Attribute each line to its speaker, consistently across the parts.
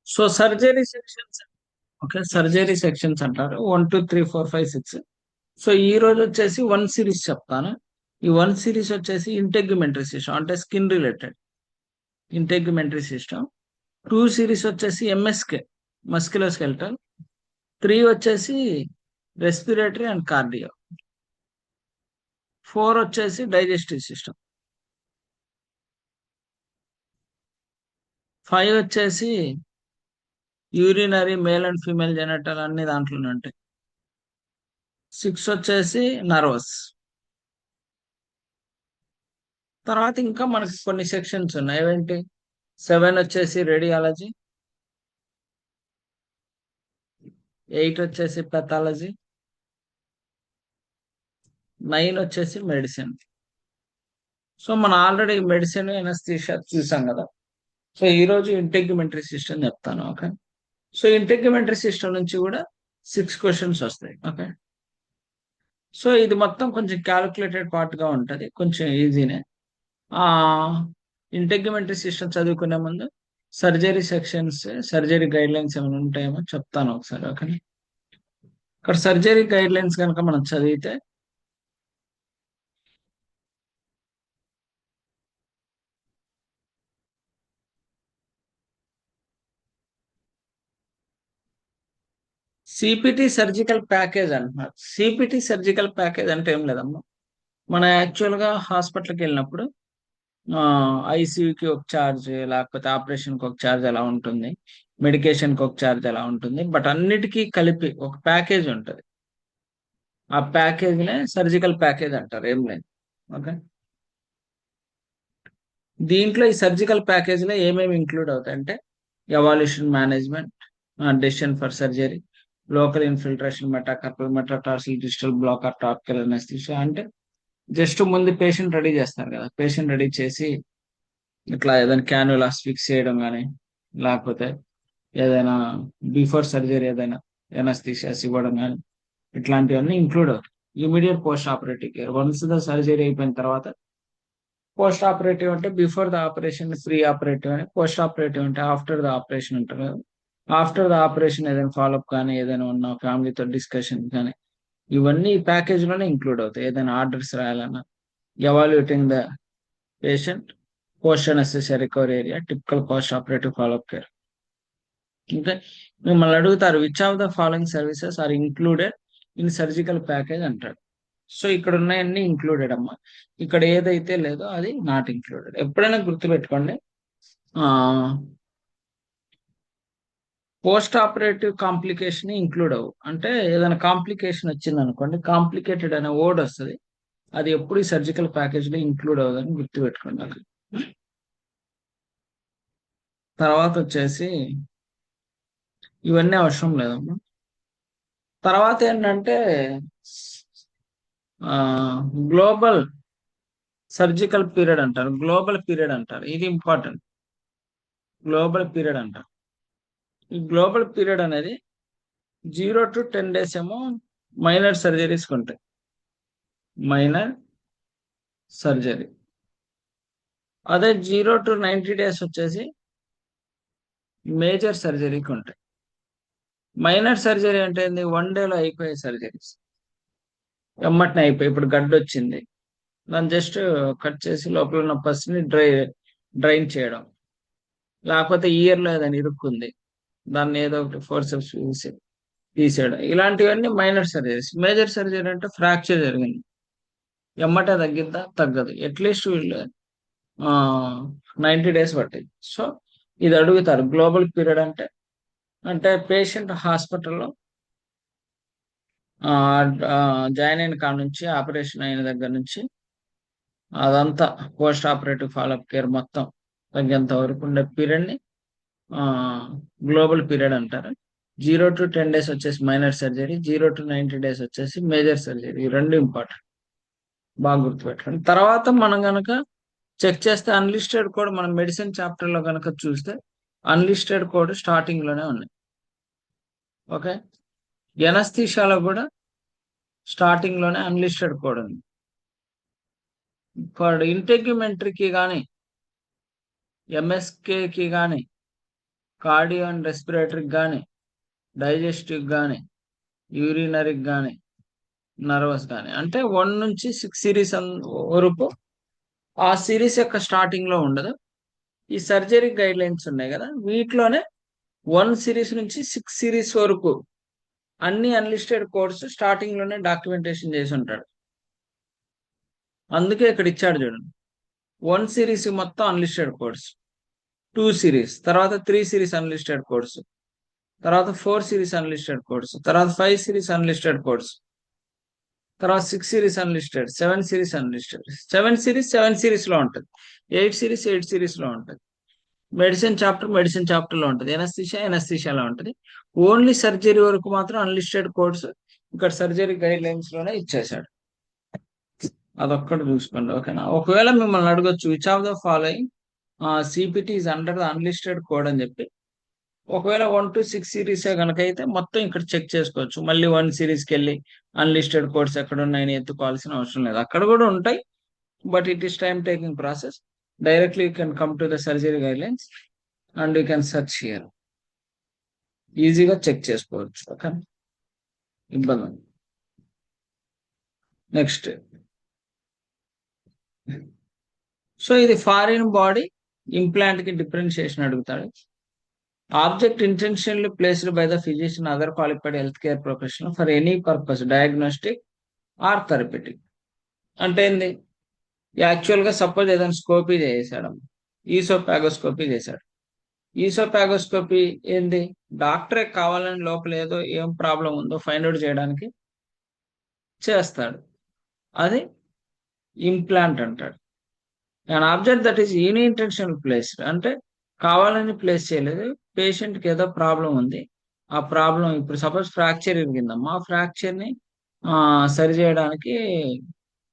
Speaker 1: So surgery sections, okay, surgery sections అంటారు 1 2 3 4 5 6. So ఈ రోజు వచ్చేసి వన్ సిరీస్ చెప్తాను. ఈ వన్ సిరీస్ వచ్చేసి ఇంటెగ్యుమెంటరీ సిస్టమ్ అంటే skin related integumentary system. Two series వచ్చేసి ఎంఎస్కే మస్క్యులోస్కెల్టల్. త్రీ వచ్చేసి రెస్పిరేటరీ అండ్ కార్డియో. ఫోర్ వచ్చేసి డైజెస్టివ్ సిస్టమ్. ఫైవ్ వచ్చేసి urinary male and female genital అన్ని దాంట్లోనే ఉంటాయి. సిక్స్ వచ్చేసి నర్వస్. తర్వాత ఇంకా మనకి కొన్ని సెక్షన్స్ ఉన్నాయి. ఏవేంటి? సెవెన్ వచ్చేసి రేడియాలజీ. ఎయిట్ వచ్చేసి పెథాలజీ. నైన్ వచ్చేసి మెడిసిన్. సో మనం ఆల్రెడీ మెడిసిన్ ఎనస్థీషియా చూసాం కదా. సో ఈ రోజు ఇంటెగ్యుమెంటరీ సిస్టమ్ చెప్తాను. ఓకే. సో ఇంటెగ్యుమెంటరీ సిస్టమ్ నుంచి కూడా 6 క్వశ్చన్స్ వస్తాయి. ఓకే. సో ఇది మొత్తం కొంచెం క్యాలిక్యులేటెడ్ పార్ట్ గా ఉంటది, కొంచెం ఈజీనే. ఆ ఇంటెగ్యుమెంటరీ సిస్టమ్ చదువుకునే ముందు surgery sections, surgery guide lines ఏమైనా ఉంటాయేమో చెప్తాను ఒకసారి. ఓకే. ఇక్కడ సర్జరీ గైడ్ లైన్స్ కనుక మనం చదివితే సిపిటి సర్జికల్ ప్యాకేజ్ అంటున్నారు. సిపిటి సర్జికల్ ప్యాకేజ్ అంటే ఏం లేదమ్మా, మనం యాక్చువల్ గా హాస్పిటల్కి వెళ్ళినప్పుడు ఐసీయూకి ఒక ఛార్జ్, లేకపోతే ఆపరేషన్కి ఒక ఛార్జ్ ఎలా ఉంటుంది, మెడికేషన్కి ఒక ఛార్జ్ ఎలా ఉంటుంది, బట్ అన్నిటికీ కలిపి ఒక ప్యాకేజ్ ఉంటుంది. ఆ ప్యాకేజ్ నే సర్జికల్ ప్యాకేజ్ అంటారు, ఏం లేదు. ఓకే. దీంట్లో ఈ సర్జికల్ ప్యాకేజ్ లో ఏమేమి ఇంక్లూడ్ అవుతాయి అంటే evaluation management, decision for surgery, local infiltration, metacarpal, metatarsal, digital blocker, topical anaesthesia. అంటే జస్ట్ ముందు పేషెంట్ రెడీ చేస్తారు కదా, పేషెంట్ రెడీ చేసి ఇట్లా ఏదైనా క్యాన్యులాస్ ఫిక్స్ చేయడం కానీ, లేకపోతే ఏదైనా బిఫోర్ సర్జరీ ఏదైనా ఎనస్థీషియాస్ ఇవ్వడం కానీ, ఇట్లాంటివన్నీ ఇంక్లూడ్ అవుతాయి. Immediate post operative care, once the surgery అయిపోయిన తర్వాత పోస్ట్ ఆపరేటివ్ అంటే before the operation, pre operative అని. పోస్ట్ ఆపరేటివ్ అంటే ఆఫ్టర్ ద ఆపరేషన్ అంటారు కదా. ఆఫ్టర్ ద ఆపరేషన్ ఏదైనా ఫాలోఅప్ కానీ, ఏదైనా ఉన్న ఫ్యామిలీతో డిస్కషన్ కానీ, ఇవన్నీ ఈ ప్యాకేజ్ లోనే ఇంక్లూడ్ అవుతాయి. ఏదైనా ఆర్డర్స్ రాయాలన్నా, evaluating the patient, post anaesthesia recovery area, typical post operative follow up care. ఇంకా మిమ్మల్ని అడుగుతారు which of the following services are included in surgical package అంటాడు. సో ఇక్కడ ఉన్నాయన్నీ ఇంక్లూడెడ్ అమ్మా. ఇక్కడ ఏదైతే లేదో అది నాట్ ఇంక్లూడెడ్. ఎప్పుడైనా గుర్తుపెట్టుకోండి, పోస్ట్ ఆపరేటివ్ కాంప్లికేషన్ ఇంక్లూడ్ అవ్వు. అంటే ఏదైనా కాంప్లికేషన్ వచ్చింది అనుకోండి, కాంప్లికేటెడ్ అనే వర్డ్ వస్తుంది, అది ఎప్పుడు ఈ సర్జికల్ ప్యాకేజ్ లో ఇంక్లూడ్ అవ్వదని గుర్తుపెట్టుకోండి. అది తర్వాత వచ్చేసి ఇవన్నీ అవసరం లేదమ్మా. తర్వాత ఏంటంటే గ్లోబల్ సర్జికల్ పీరియడ్ అంటారు, గ్లోబల్ పీరియడ్ అంటారు. ఇది ఇంపార్టెంట్. గ్లోబల్ పీరియడ్ అంటారు. ఈ గ్లోబల్ పీరియడ్ అనేది 0 to 10 days ఏమో మైనర్ సర్జరీస్ ఉంటాయి, మైనర్ సర్జరీ. అదే 0 to 90 days వచ్చేసి మేజర్ సర్జరీకి ఉంటాయి. మైనర్ సర్జరీ అంటే ఏంది? 1 day లో అయిపోయే సర్జరీస్, ఎమ్మటినే అయిపోయి. ఇప్పుడు గడ్డ వచ్చింది, దాన్ని జస్ట్ కట్ చేసి లోపల ఉన్న పస్ని డ్రైన్ చేయడం, లేకపోతే ఇయర్లో ఏదైనా ఇరుక్కుంది, దాన్ని ఏదో ఒకటి ఫోర్సెప్స్ తీసేయడం, ఇలాంటివన్నీ మైనర్ సర్జరీస్. మేజర్ సర్జరీ అంటే ఫ్రాక్చర్ జరిగింది, ఎమ్మటే తగ్గిద్దా? తగ్గదు. అట్లీస్ట్ వీళ్ళు 90 days పట్టింది. సో ఇది అడుగుతారు గ్లోబల్ పీరియడ్ అంటే. అంటే పేషెంట్ హాస్పిటల్లో జాయిన్ అయిన కాడ నుంచి, ఆపరేషన్ అయిన దగ్గర నుంచి అదంతా పోస్ట్ ఆపరేటివ్ ఫాలోఅప్ కేర్ మొత్తం తగ్గేంత వరకు ఉండే పీరియడ్ని గ్లోబల్ పీరియడ్ అంటారు. 0 to 10 days వచ్చేసి మైనర్ సర్జరీ, 0 to 90 days వచ్చేసి మేజర్ సర్జరీ. ఈ రెండు ఇంపార్టెంట్, బాగా గుర్తుపెట్టుకోండి. తర్వాత మనం గనక చెక్ చేస్తే అన్లిస్టెడ్ కోడ్, మనం మెడిసిన్ చాప్టర్ లో కనుక చూస్తే అన్లిస్టెడ్ కోడ్ స్టార్టింగ్ లోనే ఉన్నాయి. ఓకే. ఎనస్థీషియాలో కూడా స్టార్టింగ్ లోనే అన్లిస్టెడ్ కోడ్ ఉంది. ఫర్ ఇంటెగ్యుమెంటరీకి కానీ, ఎంఎస్కేకి కానీ, కార్డియో అండ్ రెస్పిరేటరీకి కానీ, డైజెస్టివ్ కానీ, యూరినరీకి కానీ, నర్వస్ కానీ, అంటే 1 నుంచి 6 సిరీస్ వరకు ఆ సిరీస్ యొక్క స్టార్టింగ్ లో ఉండదు. ఈ సర్జరీ గైడ్ లైన్స్ ఉన్నాయి కదా, వీటిలోనే 1 సిరీస్ నుంచి 6 సిరీస్ వరకు అన్ని అన్లిస్టెడ్ కోడ్స్ స్టార్టింగ్ లోనే డాక్యుమెంటేషన్ చేసి ఉంటాడు. అందుకే ఇక్కడ ఇచ్చాడు చూడండి, 1 సిరీస్ మొత్తం అన్లిస్టెడ్ కోడ్స్, 2 సిరీస్, తర్వాత 3 సిరీస్ అన్లిస్టెడ్ కోడ్స్, తర్వాత 4 సిరీస్ అన్లిస్టెడ్ కోడ్స్, తర్వాత 5 సిరీస్ అన్లిస్టెడ్ కోడ్స్, తర్వాత 6 series unlisted, 7 series unlisted. 7 series లో ఉంటుంది, 8 సిరీస్ లో ఉంటుంది, మెడిసిన్ చాప్టర్ లో ఉంటుంది, ఎనస్థీషియాలో ఉంటుంది. ఓన్లీ సర్జరీ వరకు మాత్రం అన్లిస్టెడ్ కోడ్స్ ఇక్కడ సర్జరీ గైడ్ లైన్స్ లోనే ఇచ్చేసాడు. అదొక్కటి చూసుకోండి, ఓకేనా. ఒకవేళ మిమ్మల్ని అడగొచ్చు, which of the following CPT is under the unlisted code అని చెప్పి. ఒకవేళ 1 to 6 సిరీసే కనుక అయితే మొత్తం ఇక్కడ చెక్ చేసుకోవచ్చు. మళ్ళీ 1 సిరీస్కి వెళ్ళి అన్లిస్టెడ్ కోడ్స్ ఎక్కడ ఉన్నాయని ఎత్తుకోవాల్సిన అవసరం లేదు. అక్కడ కూడా ఉంటాయి, but it is time taking process. Directly you can come to the surgery guidelines and you can search here. ఈజీగా చెక్ చేసుకోవచ్చు, ఓకే. ఇబ్బంది. నెక్స్ట్, సో ఇది ఫారిన్ బాడీ ఇంప్లాంట్ కి డిఫరెన్షియేషన్ అడుగుతాడు. Object intentionally placed by the physician other qualified health care professional for any purpose diagnostic or therapeutic. అంటే ఏంది, actual గా suppose ఏదైనా స్కోపీ చేసాడు, ఈసోపాగోస్కోపీ చేశాడు. ఈసోపాగోస్కోపీ ఏంది, డాక్టరే కావాలని లోపల ఏదో ఏం ప్రాబ్లం ఉందో ఫైండ్ అవుట్ చేయడానికి చేస్తాడు, అది ఇంప్లాంట్ అంటాడు. And object that is uni intentional placed అంటే కావాలని ప్లేస్ చేయలేదు, పేషెంట్కి ఏదో ప్రాబ్లం ఉంది, ఆ ప్రాబ్లం ఇప్పుడు సపోజ్ ఫ్రాక్చర్ ఇరిగిందమ్మా, ఆ ఫ్రాక్చర్ని సరి చేయడానికి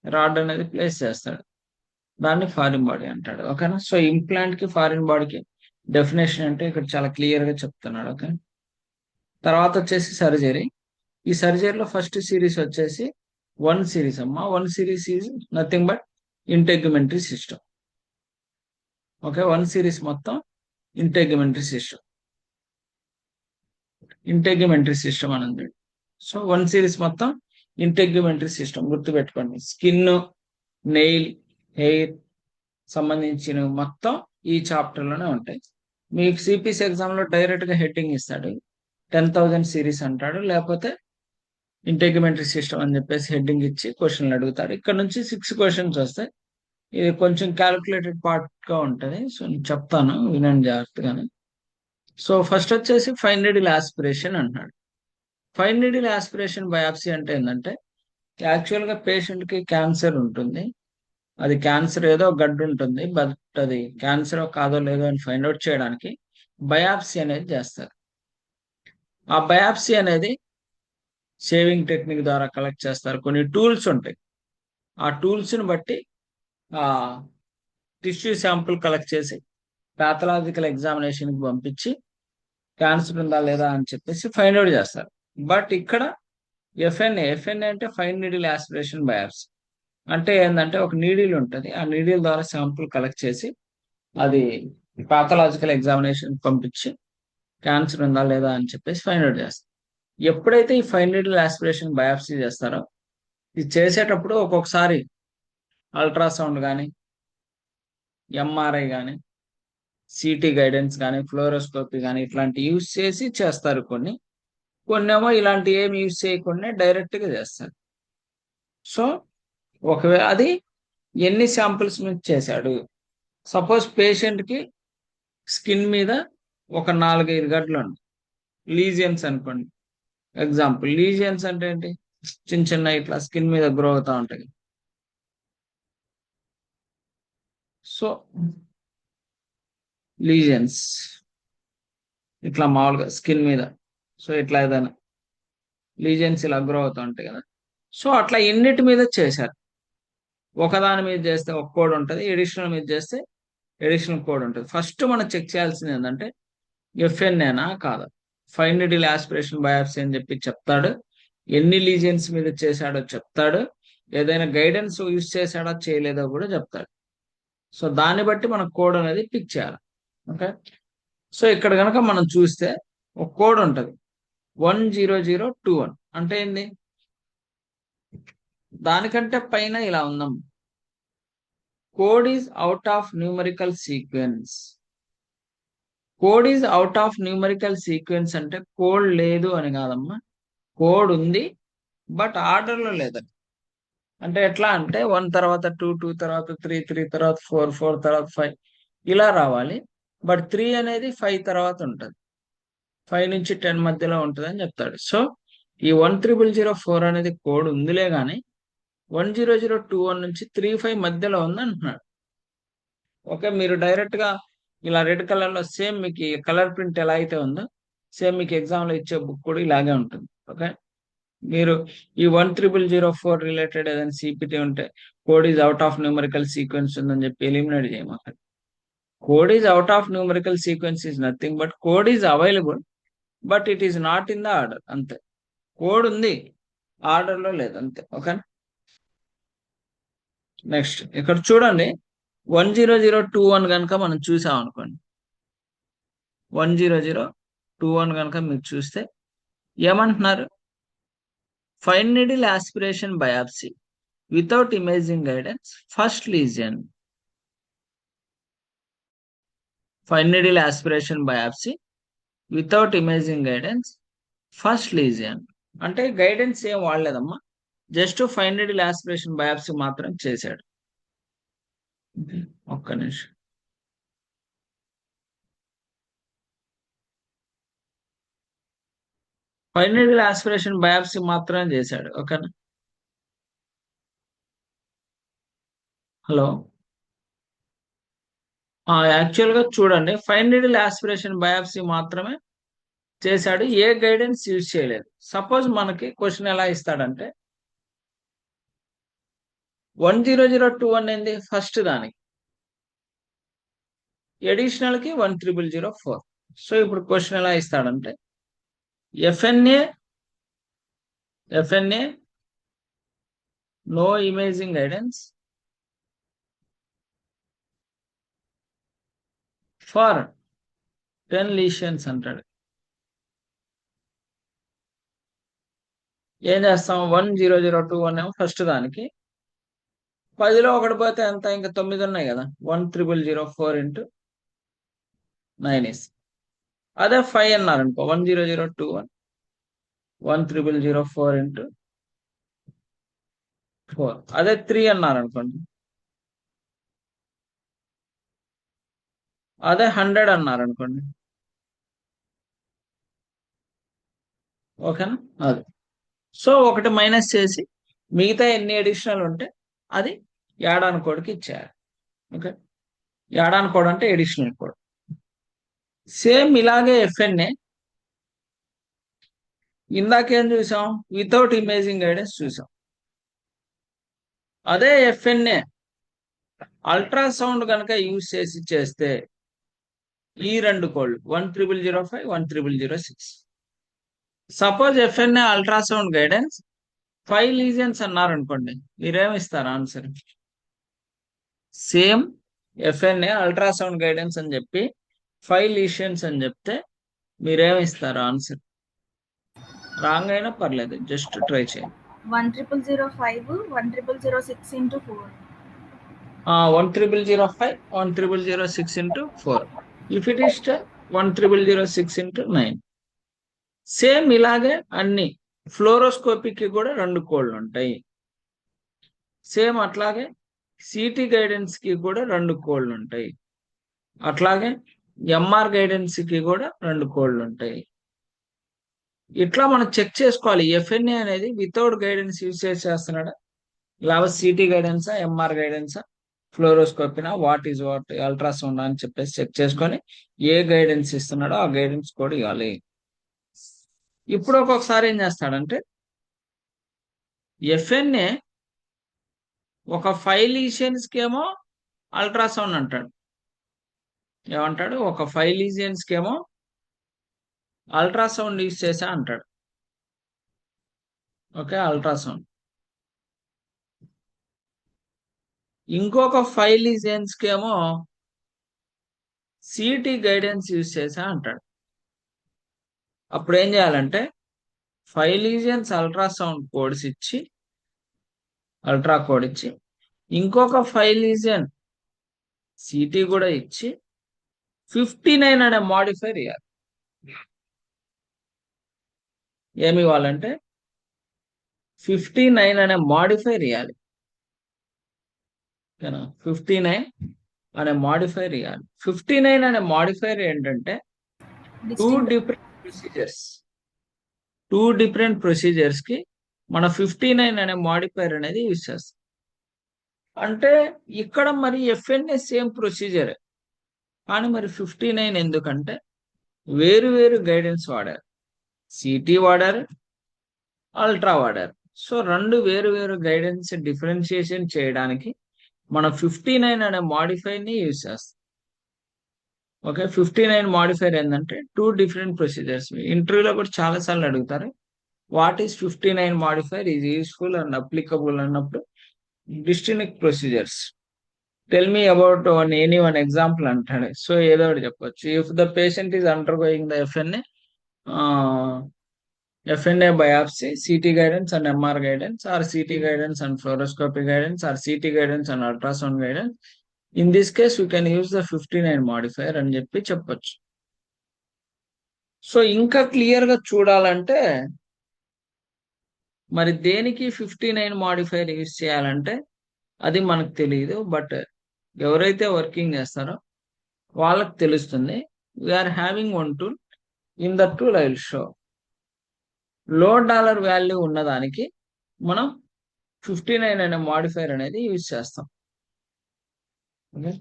Speaker 1: రాడ్ అనేది ప్లేస్ చేస్తాడు, దాన్ని ఫారిన్ బాడీ అంటాడు, ఓకేనా. సో ఇంప్లాంట్ కి ఫారిన్ బాడీకి డెఫినేషన్ అంటే ఇక్కడ చాలా క్లియర్ గా చెప్తున్నాడు, ఓకే. తర్వాత వచ్చేసి సర్జరీ. ఈ సర్జరీలో ఫస్ట్ సిరీస్ వచ్చేసి 1 సిరీస్ అమ్మా. 1 series is nothing but integumentary system, okay. 1 series మొత్తం ఇంటెగ్యుమెంటరీ సిస్టమ్ అని ఉంది. సో 1 సిరీస్ మొత్తం ఇంటెగ్యుమెంటరీ సిస్టమ్ గుర్తుపెట్టుకోండి. స్కిన్, నెయిల్, హెయిర్ సంబంధించిన మొత్తం ఈ చాప్టర్ లోనే ఉంటాయి. మీకు సిపిసి ఎగ్జామ్ లో డైరెక్ట్ గా హెడ్డింగ్ ఇస్తాడు, 10,000 సిరీస్ అంటాడు, లేకపోతే ఇంటెగ్యుమెంటరీ సిస్టమ్ అని చెప్పేసి హెడ్డింగ్ ఇచ్చి క్వశ్చన్లు అడుగుతాడు. ఇక్కడ నుంచి 6 క్వశ్చన్స్ వస్తాయి. ఇది కొంచెం క్యాలిక్యులేటెడ్ పార్ట్ గా ఉంటుంది, సో నేను చెప్తాను, వినండి జాగ్రత్తగానే. సో ఫస్ట్ వచ్చేసి ఫైన్ నీడిల్ ఆస్పిరేషన్ అంటున్నాడు. ఫైన్ నీడిల్ ఆస్పిరేషన్ బయాప్సీ అంటే ఏంటంటే, యాక్చువల్ గా పేషెంట్ కి క్యాన్సర్ ఉంటుంది, అది క్యాన్సర్ ఏదో గడ్డు ఉంటుంది, బట్ అది క్యాన్సర్ కాదో లేదో అని ఫైండ్ అవుట్ చేయడానికి బయాప్సీ అనేది చేస్తారు. ఆ బయాప్సీ అనేది షేవింగ్ టెక్నిక్ ద్వారా కలెక్ట్ చేస్తారు. కొన్ని టూల్స్ ఉంటాయి, ఆ టూల్స్ ని బట్టి ఆ టిష్యూ శాంపుల్ కలెక్ట్ చేసి పాథలాజికల్ ఎగ్జామినేషన్ కి పంపించి క్యాన్సర్ ఉందా లేదా అని చెప్పేసి ఫైండ్ అవుట్ చేస్తారు. బట్ ఇక్కడ ఎఫ్ఎన్ఏ అంటే ఫైన్ నీడిల్ ఆస్పిరేషన్ బయాప్సీ అంటే ఏంటంటే, ఒక నీడిల్ ఉంటుంది, ఆ నీడిల్ ద్వారా శాంపుల్ కలెక్ట్ చేసి అది పాథలాజికల్ ఎగ్జామినేషన్ పంపించి క్యాన్సర్ ఉందా లేదా అని చెప్పేసి ఫైండ్ అవుట్ చేస్తారు. ఎప్పుడైతే ఈ ఫైన్ నీడిల్ ఆస్పిరేషన్ బయాప్సీ చేస్తారో, ఇది చేసేటప్పుడు ఒక్కొక్కసారి అల్ట్రాసౌండ్ కానీ, ఎంఆర్ఐ కానీ, సిటీ గైడెన్స్ కానీ, ఫ్లోరోస్కోపీ కానీ ఇట్లాంటి యూజ్ చేసి చేస్తారు. కొన్నేమో ఇలాంటి ఏమి యూజ్ చేయకుండా డైరెక్ట్ గా చేస్తారు. సో ఒకవేళ అది ఎన్ని శాంపిల్స్ మీద చేశాడు, సపోజ్ పేషెంట్ కి స్కిన్ మీద ఒక 4-5 గడ్డలు ఉన్నాయి, లీజియన్స్ అనుకోండి. ఎగ్జాంపుల్, లీజియన్స్ అంటే ఏంటి, చిన్న చిన్న ఇట్లా స్కిన్ మీద గ్రో అవుతా ఉంటాయి. సో లీజియన్స్ ఇట్లా మామూలుగా స్కిన్ మీద, సో ఇట్లా ఏదైనా లీజియన్స్ ఇలా గ్రో అవుతా ఉంటాయి కదా. సో అట్లా ఎన్నిటి మీద చేశారు, ఒకదాని మీద చేస్తే ఒక కోడ్ ఉంటుంది, ఎడిషనల్ మీద చేస్తే ఎడిషనల్ కోడ్ ఉంటుంది. ఫస్ట్ మనం చెక్ చేయాల్సింది ఏంటంటే ఎఫ్ఎన్ఏనా కాదా. ఫైన్ నీడిల్ ఆస్పిరేషన్ బయాప్సీ అని చెప్పి చెప్తాడు, ఎన్ని లీజియన్స్ మీద చేశాడో చెప్తాడు, ఏదైనా గైడెన్స్ యూజ్ చేశాడో చేయలేదో కూడా చెప్తాడు. సో దాన్ని బట్టి మన కోడ్ అనేది పిక్ చేయాలి, ఓకే. సో ఇక్కడ కనుక మనం చూస్తే ఒక కోడ్ ఉంటుంది 10021 అంటే ఏంది, దానికంటే పైన ఇలా ఉందాం, code is out of numerical sequence. Code is out of numerical sequence అంటే కోడ్ లేదు అని కాదమ్మా, కోడ్ ఉంది బట్ ఆర్డర్ లో లేదని. అంటే ఎట్లా అంటే 1 తర్వాత 2, 2 తర్వాత 3, 3 తర్వాత 4, 4 తర్వాత 5 ఇలా రావాలి. బట్ 3 అనేది 5 తర్వాత ఉంటుంది, 5 నుంచి 10 మధ్యలో ఉంటుంది అని చెప్తాడు. సో ఈ 10004 అనేది కోడ్ ఉందిలే కానీ 10021 నుంచి 35 మధ్యలో ఉంది అంటున్నాడు. ఓకే, మీరు డైరెక్ట్ గా ఇలా రెడ్ కలర్ లో సేమ్ మీకు కలర్ ప్రింట్ ఎలా అయితే ఉందో సేమ్ మీకు ఎగ్జామ్ లో ఇచ్చే బుక్ కూడా ఇలాగే ఉంటుంది. ఓకే, మీరు ఈ 10004 రిలేటెడ్ ఏదైనా సిపిటి ఉంటే code is out of numerical sequence ఉందని చెప్పి ఎలిమినేట్ చేయమాకండి. Code is out of numerical sequence is nothing but code is available but it is not in the order, అంతే. కోడ్ ఉంది, ఆర్డర్ లో లేదు, అంతే. ఓకే, నెక్స్ట్ ఇక్కడ చూడండి 10021 కనుక మనం చూసాం అనుకోండి, 10021 కనుక మీరు చూస్తే ఏమంటున్నారు, fine needle aspiration biopsy without imaging guidance first lesion. Fine needle aspiration biopsy without imaging guidance first lesion అంటే గైడెన్స్ ఏం వాడలేదమ్మా, just fine needle aspiration biopsy మాత్రం చేశాడు. ఒక్క నిమిషం, ఫైన్ నీడిల్ ఆస్పిరేషన్ బయాప్సీ మాత్రమే చేశాడు. ఓకేనా, హలో. యాక్చువల్ గా చూడండి, ఫైన్ నీడిల్ ఆస్పిరేషన్ బయాప్సీ మాత్రమే చేశాడు, ఏ గైడెన్స్ యూజ్ చేయలేదు. సపోజ్ మనకి క్వశ్చన్ ఎలా ఇస్తాడంటే 10021 ఏంది ఫస్ట్ దానికి, ఎడిషనల్ కి 10004. సో ఇప్పుడు క్వశ్చన్ ఎలా ఇస్తాడంటే FNA no imaging guidance for 10 lesions అంటాడు. ఏం చేస్తాం, 10021 ఏమో ఫస్ట్ దానికి, 10లో ఒకటి పోతే ఎంత, ఇంకా 9 ఉన్నాయి కదా, 10004 ఇంటూ 9 ఇస్. అదే 5 అన్నారు అనుకో, 10021 10004 ఇంటూ 4. అదే 3 అన్నారు అనుకోండి, అదే 100 అన్నారు అనుకోండి. ఓకేనా, అది. సో ఒకటి మైనస్ చేసి మిగతా ఎన్ని అడిషనల్ ఉంటే అది యాడాన్ కోడ్కి ఇచ్చేయాలి. ఓకే, యాడాన్ కోడ్ అంటే ఎడిషనల్ కోడ్. సేమ్ ఇలాగే ఎఫ్ఎన్ఏ ఇందాకేం చూసాం, వితౌట్ ఇమేజింగ్ గైడెన్స్ చూసాం. అదే ఎఫ్ఎన్ఏ అల్ట్రాసౌండ్ కనుక యూజ్ చేసి చేస్తే ఈ రెండు కోడ్లు 10005 10006. సపోజ్ ఎఫ్ఎన్ఏ అల్ట్రాసౌండ్ గైడెన్స్ 5 లీజన్స్ అన్నారు అనుకోండి, మీరేమి ఇస్తారు ఆన్సర్, సేమ్ ఎఫ్ఎన్ఏ అల్ట్రాసౌండ్ గైడెన్స్ అని చెప్పి 5 లీషన్స్ అని చెప్తే మీరేమి ఇస్తారు ఆన్సర్. రాంగ్ అయినా పర్లేదు, జస్ట్ ట్రై చేయండి.
Speaker 2: 10005 10006 into 4.
Speaker 1: 10005 10006 into 4. If it is 10006 into 9. Same ఇలాగే అన్ని ఫ్లోరోస్కోపీకి కూడా 2 కోడ్లు ఉంటాయి. సేమ్ అట్లాగే సిటీ గైడెన్స్ కి కూడా 2 కోడ్లు ఉంటాయి. అట్లాగే ఎంఆర్ గైడెన్స్ కి కూడా 2 కోడ్లు ఉంటాయి. ఇట్లా మనం చెక్ చేసుకోవాలి ఎఫ్ఎన్ఏ అనేది వితౌట్ గైడెన్స్ యూజ్ చేస్తున్నాడా, లేకపోతే సిటీ గైడెన్సా, ఎంఆర్ గైడెన్సా, ఫ్లోరోస్కోపీనా, వాట్ ఈజ్ వాట్, అల్ట్రాసౌండ్ అని చెప్పేసి చెక్ చేసుకొని ఏ గైడెన్స్ ఇస్తున్నాడో ఆ గైడెన్స్ కూడా ఇవ్వాలి. ఇప్పుడు ఒక్కొక్కసారి ఏం చేస్తాడంటే ఎఫ్ఎన్ఏ ఒక 5 లీషన్స్ కి ఏమో అల్ట్రాసౌండ్ అంటాడు, ఏమంటాడు, ఒక 5 లీజియన్స్ కి ఏమో అల్ట్రాసౌండ్ యూజ్ చేసా అంటాడు. Okay, ultrasound. ఇంకొక 5 లీజియన్స్ కి ఏమో సిటీ గైడెన్స్ యూజ్ చేసా అంటాడు. అప్పుడు ఏం చేయాలంటే 5 లీజియన్స్ అల్ట్రాసౌండ్ కోడ్స్ ఇచ్చి, అల్ట్రా కోడ్ ఇచ్చి, ఇంకొక 5 లీజియన్ సిటీ కూడా ఇచ్చి 59 అనే మాడిఫైర్ ఇవ్వాలి. ఏమి ఇవ్వాలంటే 59 అనే మాడిఫైర్ ఇవ్వాలి. 59 అనే మాడిఫైర్ ఇవ్వాలి. 59 అనే మాడిఫైర్ ఏంటంటే టూ డిఫరెంట్ ప్రొసీజర్స్ కి మన 59 అనే మాడిఫైర్ అనేది యూజ్ చేస్తాం. అంటే ఇక్కడ మరి ఎఫ్ఎన్ఏ సేమ్ ప్రొసీజర్, కానీ మరి 59 ఎందుకంటే వేరు వేరు గైడెన్స్ వాడారు. సిటీ వాడారు, అల్ట్రా వాడారు. సో రెండు వేరు వేరు గైడెన్స్ డిఫరెన్షియేషన్ చేయడానికి మనం 59 అనే మాడిఫైర్ ని యూజ్ చేస్తాం. ఓకే, 59 మాడిఫైర్ ఏంటంటే టూ డిఫరెంట్ ప్రొసీజర్స్. ఇంటర్వ్యూలో కూడా చాలా సార్లు అడుగుతారు, what is 59 modifier is useful and applicable అన్నప్పుడు distinct procedures tell me about any one example అంటాడు. సో ఏదో ఒకటి చెప్పొచ్చు. If the patient is undergoing the FNA biopsy, CT guidance and MR guidance, or CT guidance and fluoroscopy guidance, or CT guidance and ultrasound guidance, in this case you can use the 59 modifier అని చెప్పొచ్చు. So ఇంకా clear గా చూడాలంటే మరి దేనికి 59 modifier use చేయాలంటే అది మనకు తెలియదు. బట్ ఎవరైతే వర్కింగ్ చేస్తారో వాళ్ళకి తెలుస్తుంది. We are having one tool. In that tool I will show. Low dollar value ఉన్నదానికి మనం 59 అనే మాడిఫైర్ అనేది యూజ్ చేస్తాం. ఓకే,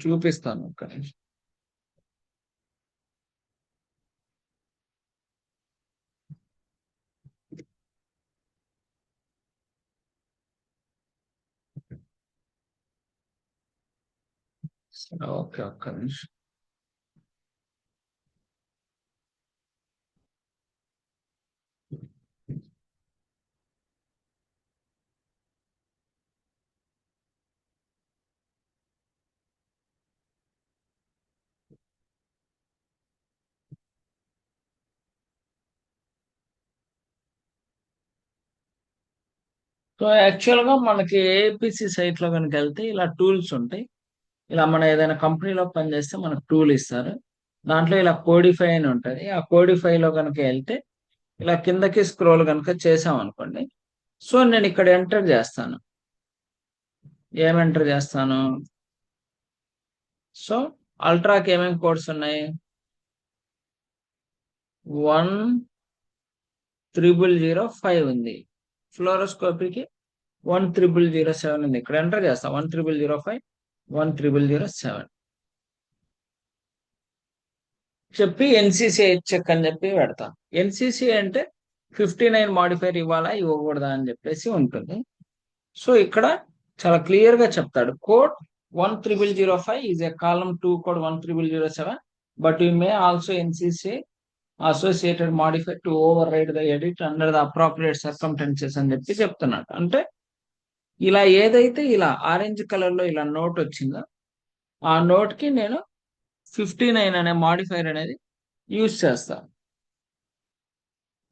Speaker 1: చూపిస్తాను ఒక్క నిమిషం. ఓకే, ఒక్క నిమిషం. సో యాక్చువల్ గా మనకి ఏపీసీ సైట్ లో కనుక వెళ్తే ఇలా టూల్స్ ఉంటాయి. ఇలా మనం ఏదైనా కంపెనీలో పనిచేస్తే మనకు టూల్ ఇస్తారు. దాంట్లో ఇలా కోడిఫై అని ఉంటుంది. ఆ కోడిఫై లో కనుక వెళ్తే ఇలా కిందకి స్క్రోల్ కనుక చేసాం అనుకోండి. సో నేను ఇక్కడ ఎంటర్ చేస్తాను. ఏం ఎంటర్ చేస్తాను? సో అల్ట్రాకి ఏమేమి కోడ్స్ ఉన్నాయి? 10005 ఉంది. ఫ్లోరోస్కోపీకి 10007 ఉంది. ఇక్కడ ఎంటర్ చేస్తాం 10005, 10007 చెప్పి ఎన్సీసీ చెక్ అని చెప్పి పెడతాం. ఎన్సీసీ అంటే 59 మాడిఫైర్ ఇవ్వాలా ఇవ్వకూడదా అని చెప్పేసి ఉంటుంది. సో ఇక్కడ చాలా క్లియర్ గా చెప్తాడు. Code 10005 is a column 2 code 10007, but you may also NCC associated modify to override the edit under the appropriate circumstances అని చెప్పి చెప్తున్నాడు. అంటే ఇలా ఏదైతే ఇలా ఆరెంజ్ కలర్ లో ఇలా నోట్ వచ్చిందో ఆ నోట్ కి నేను 59 అనే మాడిఫైర్ అనేది యూజ్ చేస్తా.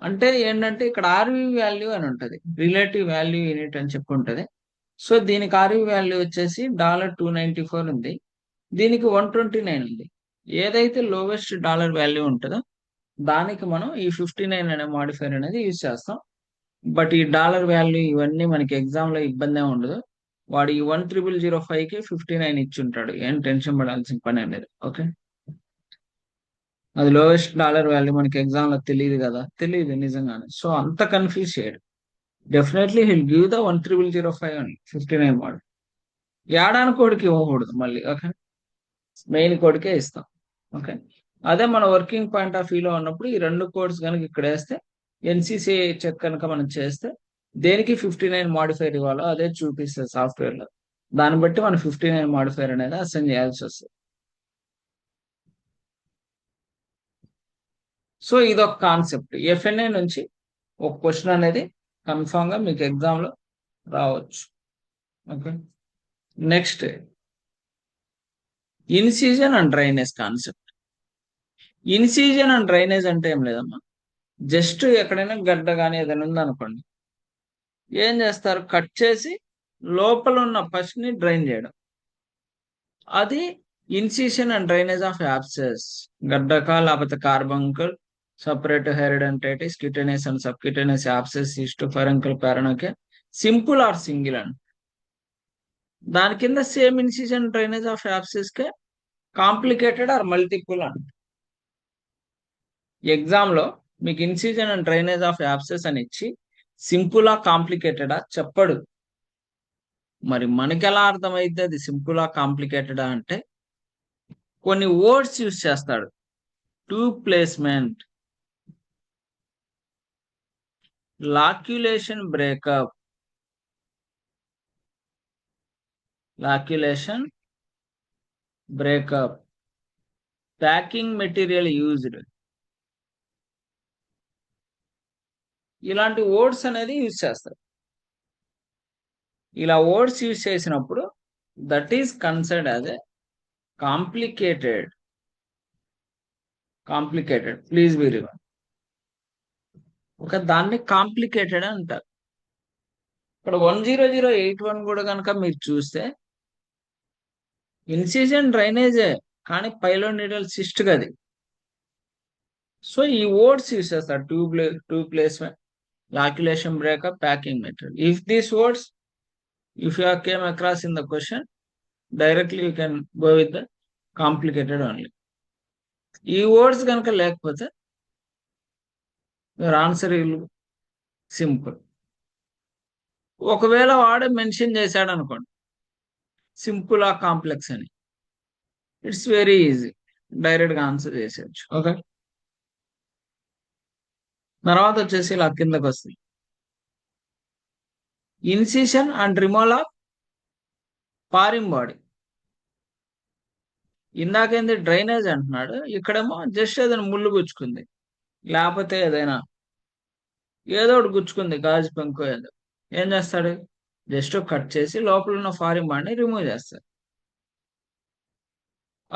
Speaker 1: అంటే ఏంటంటే ఇక్కడ ఆర్వి వాల్యూ అని ఉంటుంది, రిలేటివ్ వాల్యూ యూనిట్ అని చెప్పి ఉంటుంది. సో దీనికి ఆర్వి వాల్యూ వచ్చేసి $294 ఉంది, దీనికి 129 ఉంది. ఏదైతే లోవెస్ట్ డాలర్ వాల్యూ ఉంటుందో దానికి మనం ఈ 59 అనే మాడిఫైర్ అనేది యూజ్ చేస్తాం. బట్ ఈ డాలర్ వాల్యూ ఇవన్నీ మనకి ఎగ్జామ్ లో ఇబ్బంది ఉండదు. వాడు ఈ 10005 కి 59 ఇచ్చి ఉంటాడు. ఏం టెన్షన్ పడాల్సిన పని అనేది. ఓకే, అది లోవెస్ట్ డాలర్ వాల్యూ మనకి ఎగ్జామ్ లో తెలియదు కదా, తెలియదు నిజంగానే. సో అంత కన్ఫ్యూజ్ చేయడు. డెఫినెట్లీ హిల్ గివ్ ద 10005 అని 59 మోడల్. యాడాని కోడ్కి ఇవ్వకూడదు మళ్ళీ. ఓకే, మెయిన్ కోడ్కే ఇస్తాం. ఓకే, అదే మన వర్కింగ్ పాయింట్ ఆఫ్ వ్యూలో ఉన్నప్పుడు ఈ రెండు కోడ్స్ కనుక ఇక్కడ వేస్తే ఎన్సీసీ చెక్ కనుక మనం చేస్తే దేనికి 59 మాడిఫైర్ ఇవ్వాలో అదే చూపిస్తుంది సాఫ్ట్వేర్ లో. దాన్ని బట్టి మనం 59 మాడిఫైర్ అనేది అసైన్ చేయాల్సి వస్తుంది. సో ఇది ఒక కాన్సెప్ట్. ఎఫ్ఎన్ఏ నుంచి ఒక క్వశ్చన్ అనేది కన్ఫామ్ గా మీకు ఎగ్జామ్ లో రావచ్చు. Okay, next incision and drainage concept. Incision and drainage అంటే ఏం లేదమ్మా, జస్ట్ ఎక్కడైనా గడ్డ కానీ ఏదైనా ఉందనుకోండి, ఏం చేస్తారు, కట్ చేసి లోపల ఉన్న పసిని డ్రైన్ చేయడం. అది incision and drainage of abscess. గడ్డక లేకపోతే carbuncle separate hidradenitis cutaneous and subcutaneous abscess cyst furuncle పారానోకే సింపుల్ ఆర్ సింగిల్ అండ్ దాని కింద same incision drainage of abscess కే complicated or multiple and. Exam లో మీకు incision and drainage of abscess అని ఇచ్చి సింపులా కాంప్లికేటెడా చెప్పడు. మరి మనకి ఎలా అర్థమైతే అది సింపులా కాంప్లికేటెడా అంటే కొన్ని వర్డ్స్ యూస్ చేస్తాడు. Tube placement, loculation breakup, loculation breakup, packing material used, ఇలాంటి వర్డ్స్ అనేది యూజ్ చేస్తారు. ఇలా వర్డ్స్ యూజ్ చేసినప్పుడు that is considered as a complicated. Complicated please be remember, ఒక దాన్ని కాంప్లికేటెడ్ అంటారు. ఇక్కడ 10081 కూడా కనుక మీరు చూస్తే ఇన్సిజన్ డ్రైనేజే, కానీ పైలోనిడల్ సిస్ట్ గది. సో ఈ వర్డ్స్ యూస్ చేస్తారు, tube placement, loculation breakup, packing material. If these words if you have came across in the question, directly you can go with the complicated only. ఈ words కనుక లేకపోతే your answer will simple. ఒకవేళ వాడే mention చేశాడు అనుకోండి simple ఆ complex అని, it's very easy, direct గా ఆన్సర్ చేసేయచ్చు. ఓకే, తర్వాత వచ్చేసి ఇలా కిందకి వస్తుంది, incision and removal of foreign body. ఇందాకేంది డ్రైనేజ్ అంటున్నాడు, ఇక్కడేమో జస్ట్ ఏదైనా ముళ్ళు గుచ్చుకుంది, లేకపోతే ఏదైనా ఏదో ఒకటి గుచ్చుకుంది, గాజు పెంకు ఏదో, ఏం చేస్తాడు, జస్ట్ కట్ చేసి లోపల ఉన్న ఫారిన్ బాడీని రిమూవ్ చేస్తాడు.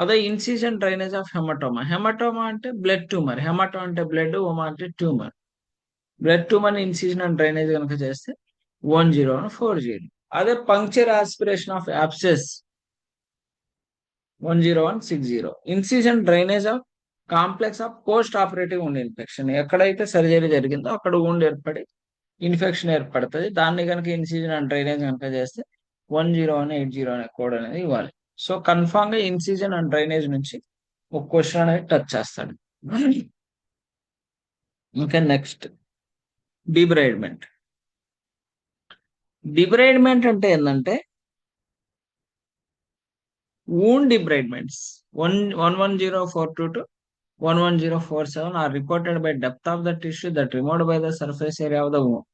Speaker 1: అదే incision drainage of haematoma. Haematoma అంటే బ్లడ్ ట్యూమర్, హెమటో అంటే బ్లడ్, ఓమా అంటే tumour. Blood tumour incision and drainage కనుక చేస్తే 10140. అదే puncture aspiration of abscess 10160. Incision drainage of complex of post operative wound infection. ఎక్కడైతే సర్జరీ జరిగిందో అక్కడ ఉండ్ ఏర్పడి ఇన్ఫెక్షన్ ఏర్పడుతుంది, దాన్ని కనుక ఇన్సిజన్ అండ్ డ్రైనేజ్ కనుక చేస్తే 10180 అనే కోడ్ అనేది ఇవ్వాలి. సో కన్ఫామ్ గా ఇన్సిజన్ అండ్ డ్రైనేజ్ నుంచి ఒక క్వశ్చన్ అనేది టచ్ చేస్తాడు. ఇంకా నెక్స్ట్ డిబ్రైడ్మెంట్. డిబ్రైడ్మెంట్ అంటే ఏంటంటే wound debridements 11042 to 11047 are reported by depth of the tissue that removed by the surface area of the wound.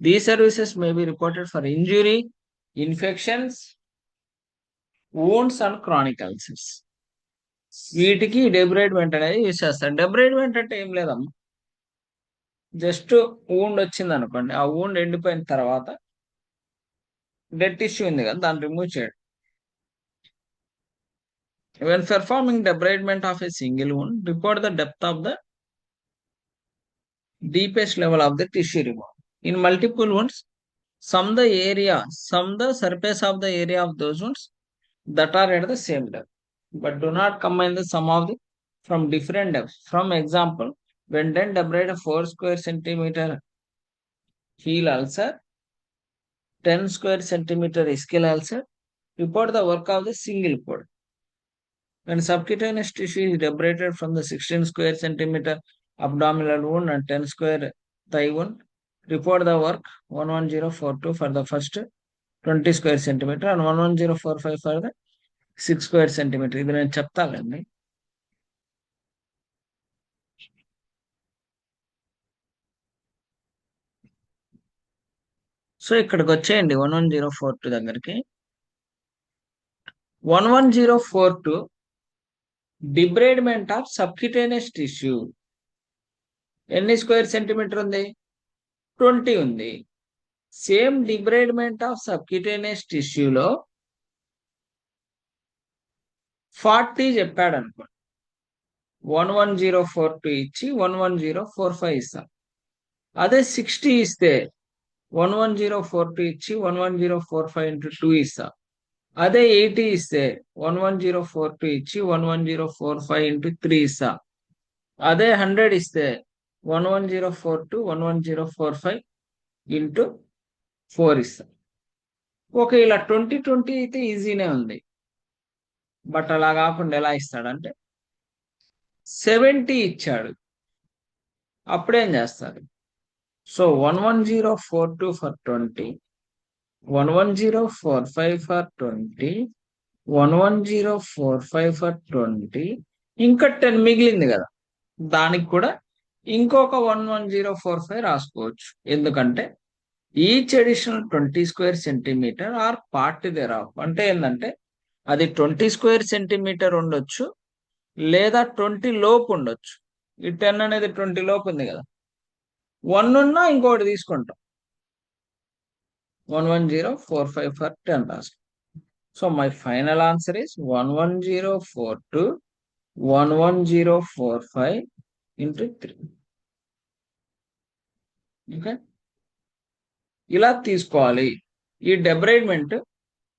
Speaker 1: These services may be reported for injury, infections, wounds and chronic ulcers. వీటికి డెబ్రైడ్మెంట్ అనేది use చేస్తారు. డెబ్రైడ్మెంట్ అంటే ఏం లేదమ్మా, just wound వచ్చింది అనుకోండి, ఆ wound ఎండిపోయిన తర్వాత డెడ్ టిష్యూ ఉంది కదా, దాన్ని రిమూవ్ చేయడం. When performing debridement of a single wound, report the depth of the deepest level of the tissue removed. In multiple wounds, some the surface of the area of those wounds that are at the same depth, but do not combine the sum of the from different depths. From example, when done debride a 4 square centimeter heel ulcer, 10 square centimeter ischial ulcer, report the work of the single cord. When subcutaneous tissue is debrided from the 16 square centimeter abdominal wound and 10 square thigh wound, report the work 11042 for the first 20 square centimeter and 11045 for the 6 square centimeter. ఇది నేను చెప్తానండి. So ఇక్కడికి వచ్చేయండి 11042 దగ్గరికి. 11042 debridement of subcutaneous tissue ఎన్ని square centimetre ఉంది, 20 ఉంది. Same debridement of subcutaneous టిష్యూలో 40 చెప్పాడు అనుకో, 11042 ఇచ్చి 11045 ఇస్తాం. అదే 60 ఇస్తే 11042 ఇచ్చి 11045 ఇంటూ 2 ఇస్తాం. అదే 80 ఇస్తే 11042 ఇచ్చి 11045 ఇంటూ 3 ఇస్తాం. అదే 100 ఇస్తే 11042 11045 ఇంటూ 4 ఇస్తాం. ఓకే, ఇలా 2020 అయితే ఈజీనే ఉంది. బట్ అలా కాకుండా ఎలా ఇస్తాడంటే 70 ఇచ్చాడు, అప్పుడేం చేస్తారు? సో 11042 ఫర్ 20, 11045 ఫర్ 20, 11045 ఫర్ 20, ఇంకా 10 మిగిలింది కదా, దానికి కూడా ఇంకొక 11045 రాసుకోవచ్చు. ఎందుకంటే each additional 20 square centimetre or part thereof, అంటే ఏంటంటే అది 20 స్క్వేర్ సెంటీమీటర్ ఉండొచ్చు, లేదా 20 లోపు ఉండొచ్చు. ఈ 10 అనేది 20 లోపు ఉంది కదా, 1 ఉన్నా ఇంకోటి తీసుకుంటాం. 11045 ఫర్ 10 రాసుకో. So my final answer is 11042 11045 into 3. Okay, ఇలా తీసుకోవాలి. ఈ డెబ్రైడ్మెంట్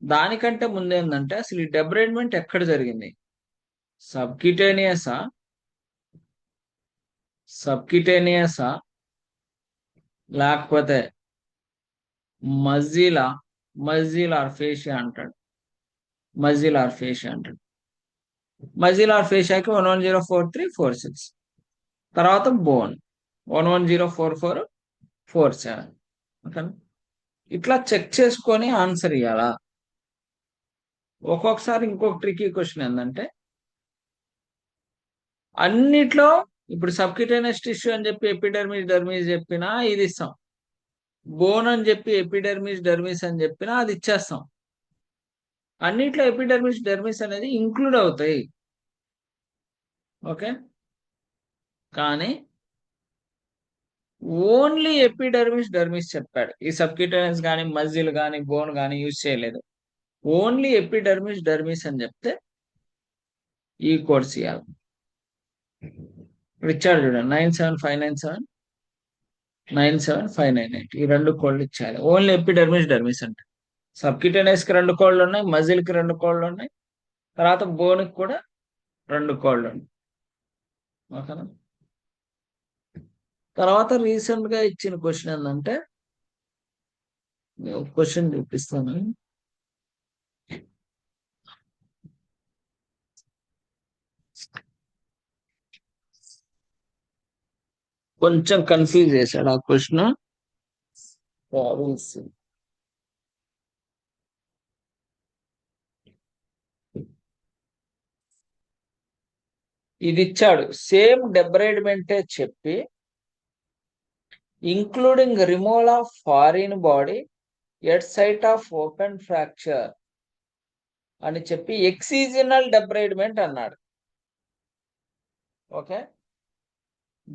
Speaker 1: దానికంటే ముందు ఏంటంటే అసలు ఈ డెబ్రైడ్మెంట్ ఎక్కడ జరిగింది? సబ్క్యూటేనియసా, సబ్క్యూటేనియసా, లేకపోతే మజిలా, మజిలార్ ఫేషియా అంటాడు, మజిలార్ ఫేషియా అంటాడు. మజిలార్ ఫేషియాకి 1104346, తర్వాత బోన్ 1104447. ఓకే, ఇట్లా చెక్ చేసుకొని ఆన్సర్ ఇవ్వాలా. ఒక్కొక్కసారి ఇంకొక ట్రికీ క్వశ్చన్ ఏంటంటే అన్నిట్లో ఇప్పుడు సబ్క్యూటేనియస్ టిష్యూ అని చెప్పి ఎపిడర్మిస్ డర్మిస్ చెప్పినా ఇది ఇస్తాం, బోన్ అని చెప్పి ఎపిడర్మిస్ డర్మిస్ అని చెప్పినా అది ఇచ్చేస్తాం. అన్నిట్లో ఎపిడర్మిస్ డర్మిస్ అనేది ఇంక్లూడ్ అవుతాయి. ఓకే, కానీ ఓన్లీ ఎపిడర్మిస్ డర్మిస్ చెప్పాడు. ఈ సబ్క్యూటేనియస్ కానీ మజిల్ కానీ బోన్ కానీ యూజ్ చేయలేదు. ఓన్లీ ఎపిడర్మిస్ డర్మిస్ అని చెప్తే ఈ కోర్స్ ఇవ్వాలి. ఇచ్చాడు చూడండి, 97597 97598, ఈ 2 కోడ్లు ఇచ్చారు. ఓన్లీ ఎపిడర్మిస్ డర్మిస్ అంటే సబ్క్యూటేనియస్ కి 2 కోడ్లు ఉన్నాయి, మజిల్ కి 2 కోడ్లు ఉన్నాయి, తర్వాత బోన్ కి కూడా 2 కోడ్లు ఉన్నాయి. ఓకేనా? తర్వాత రీసెంట్ గా ఇచ్చిన క్వశ్చన్ ఏంటంటే, క్వశ్చన్ చూపిస్తాను. కొంచెం కన్ఫ్యూజ్ చేశాడు ఆ క్వశ్చన్. ఇది ఇచ్చాడు, సేమ్ డెబ్రైడ్మెంటే చెప్పి including removal of foreign body at site of open fracture అని చెప్పి ఎక్సిజనల్ డెబ్రైడ్మెంట్ అన్నాడు. ఓకే,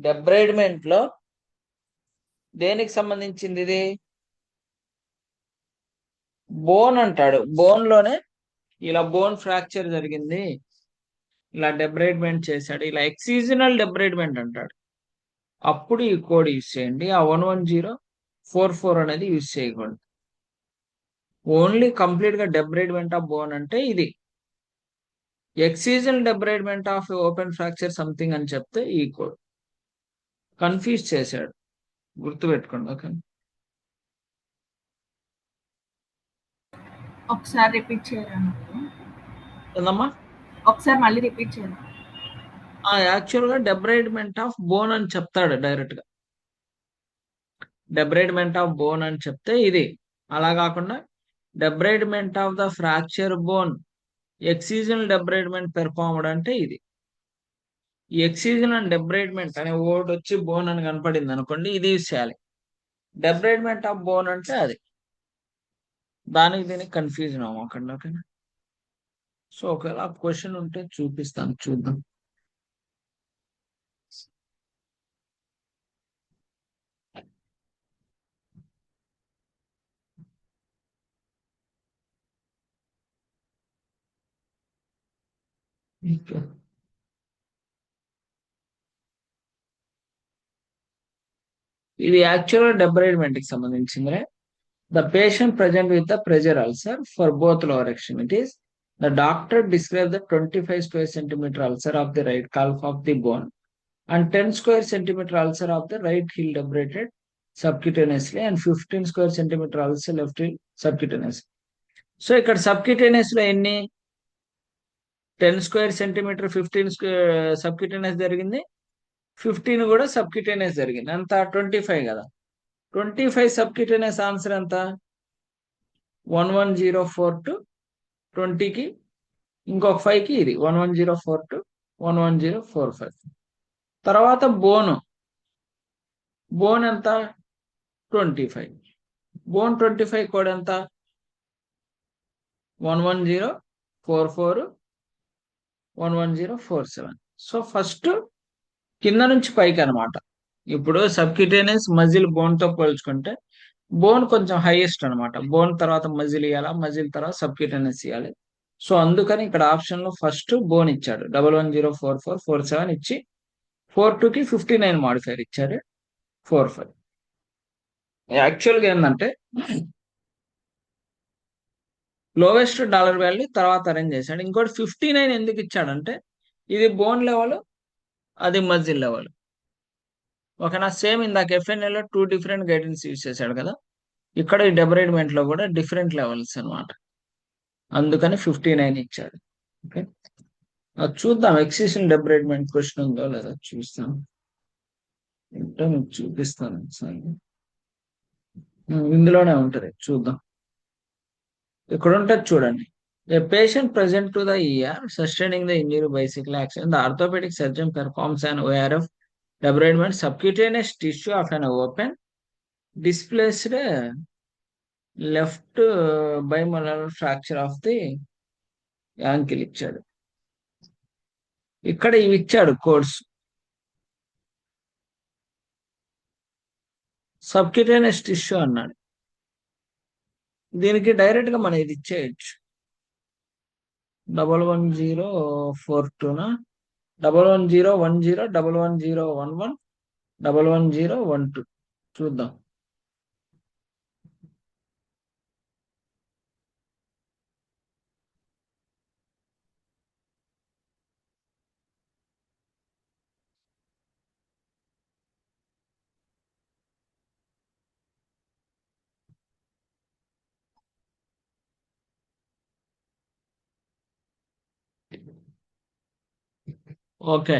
Speaker 1: డెబ్రైడ్మెంట్ లో దేనికి సంబంధించింది ఇది? బోన్ అంటాడు. బోన్ లోనే ఇలా బోన్ ఫ్రాక్చర్ జరిగింది, ఇలా డెబ్రైడ్మెంట్ చేశాడు, ఇలా ఎక్సిజనల్ డెబ్రైడ్మెంట్ అంటాడు. అప్పుడు ఈ కోడ్ యూజ్ చేయండి. ఆ 11044 అనేది యూజ్ చేయకూడదు. ఓన్లీ కంప్లీట్ గా డెబ్రైడ్మెంట్ ఆఫ్ బోన్ అంటే ఇది. ఎక్సిజనల్ డెబ్రైడ్మెంట్ ఆఫ్ ఓపెన్ ఫ్రాక్చర్ సంథింగ్ అని చెప్తే ఈ కోడ్. కన్ఫ్యూజ్ చేశాడు, గుర్తుపెట్టుకోండి. ఓకే,
Speaker 2: ఒకసారి రిపీట్ చేయరా?
Speaker 1: ఏందమ్మా?
Speaker 2: ఒకసారి మళ్ళీ రిపీట్ చేయరా?
Speaker 1: యాక్చువల్ గా డెబ్రైడ్మెంట్ ఆఫ్ బోన్ అని చెప్తాడు డైరెక్ట్ గా. డెబ్రైడ్మెంట్ ఆఫ్ బోన్ అని చెప్తే ఇది. అలా కాకుండా debridement of the fracture bone excisional debridement performed అంటే ఇది. ఈ ఎక్సిజనల్ డెబ్రైడ్మెంట్ అనే వర్డ్ వచ్చి బోన్ అని కనపడింది అనుకోండి, ఇది యూజ్ చేయాలి. డెబ్రైడ్మెంట్ ఆఫ్ బోన్ అంటే అది. దానికి దీనికి కన్ఫ్యూజన్ అవ్వకండి. ఓకేనా? సో ఒకవేళ క్వశ్చన్ ఉంటే చూపిస్తాను, చూద్దాం. Okay. ఇది యాక్చువల్ డెబ్రైడ్మెంట్ కి సంబంధించింది. The patient present with the pressure ulcer for both lower extremities. The doctor described the 25 square centimeter ulcer of the right calf of the bone and 10 square centimeter ulcer of the right heel debraided subcutaneously and 15 square centimeter ulcer left heel subcutaneous. So ఇక్కడ subcutaneous లో ఎన్ని 10 square centimetre 15 subcutaneous జరిగింది, 15 కూడా subcutaneous జరిగింది, అంత 25 కదా. 25 subcutaneous answer ఎంత 11042. 20కి ఇంకొక 5కి ఇది 11042 11045. తర్వాత బోన్ ఎంత 25. బోన్ 25 కోడ్ ఎంత 11044 11047. సో ఫస్ట్ కింద నుంచి పైకి అనమాట. ఇప్పుడు సబ్క్యూటేనియస్ మజిల్ బోన్ తో పోల్చుకుంటే బోన్ కొంచెం హైయెస్ట్ అనమాట. బోన్ తర్వాత మజిల్ ఇవ్వాలా, మజిల్ తర్వాత సబ్క్యూటేనియస్ ఇవ్వాలి. సో అందుకని ఇక్కడ ఆప్షన్ లో ఫస్ట్ బోన్ ఇచ్చాడు 1104447 ఇచ్చి 42 కి 59 మాడిఫైర్ ఇచ్చారు 45. యాక్చువల్ గా ఏంటంటే లోవెస్ట్ డాలర్ వాల్యూ తర్వాత అరేంజ్ చేశాడు. ఇంకోటి 59 ఎందుకు ఇచ్చాడంటే ఇది బోన్ లెవెల్, అది మజిల్ లెవెల్. ఓకేనా. సేమ్ ఇందాక ఎఫ్ఎన్ఏ లో 2 డిఫరెంట్ గైడెన్స్ యూజ్ చేశాడు కదా, ఇక్కడ ఈ డెబ్రైడ్మెంట్ లో కూడా డిఫరెంట్ లెవెల్స్ అనమాట. అందుకని 59 ఇచ్చాడు. ఓకే, అది చూద్దాం. ఎక్సిషన్ డెబ్రైడ్మెంట్ క్వశ్చన్ ఉందో లేదా చూస్తాం. ఏంటో మీకు చూపిస్తాను ఒకసారి. ఇందులోనే ఉంటది, చూద్దాం. ఇక్కడ ఉంటుంది చూడండి. A patient present to the ER sustaining the injury by bicycle accident, the orthopedic surgeon performs an ORF debridement subcutaneous tissue of an open displaced left bimalar fracture of the ankle ఇచ్చాడు. ఇక్కడ ఇవి ఇచ్చాడు course. Subcutaneous tissue అన్నాడు. దీనికి direct గా మనం ఇది ఇచ్చేయచ్చు. 11042 11010 11011 11012 చూద్దాం. ఓకే,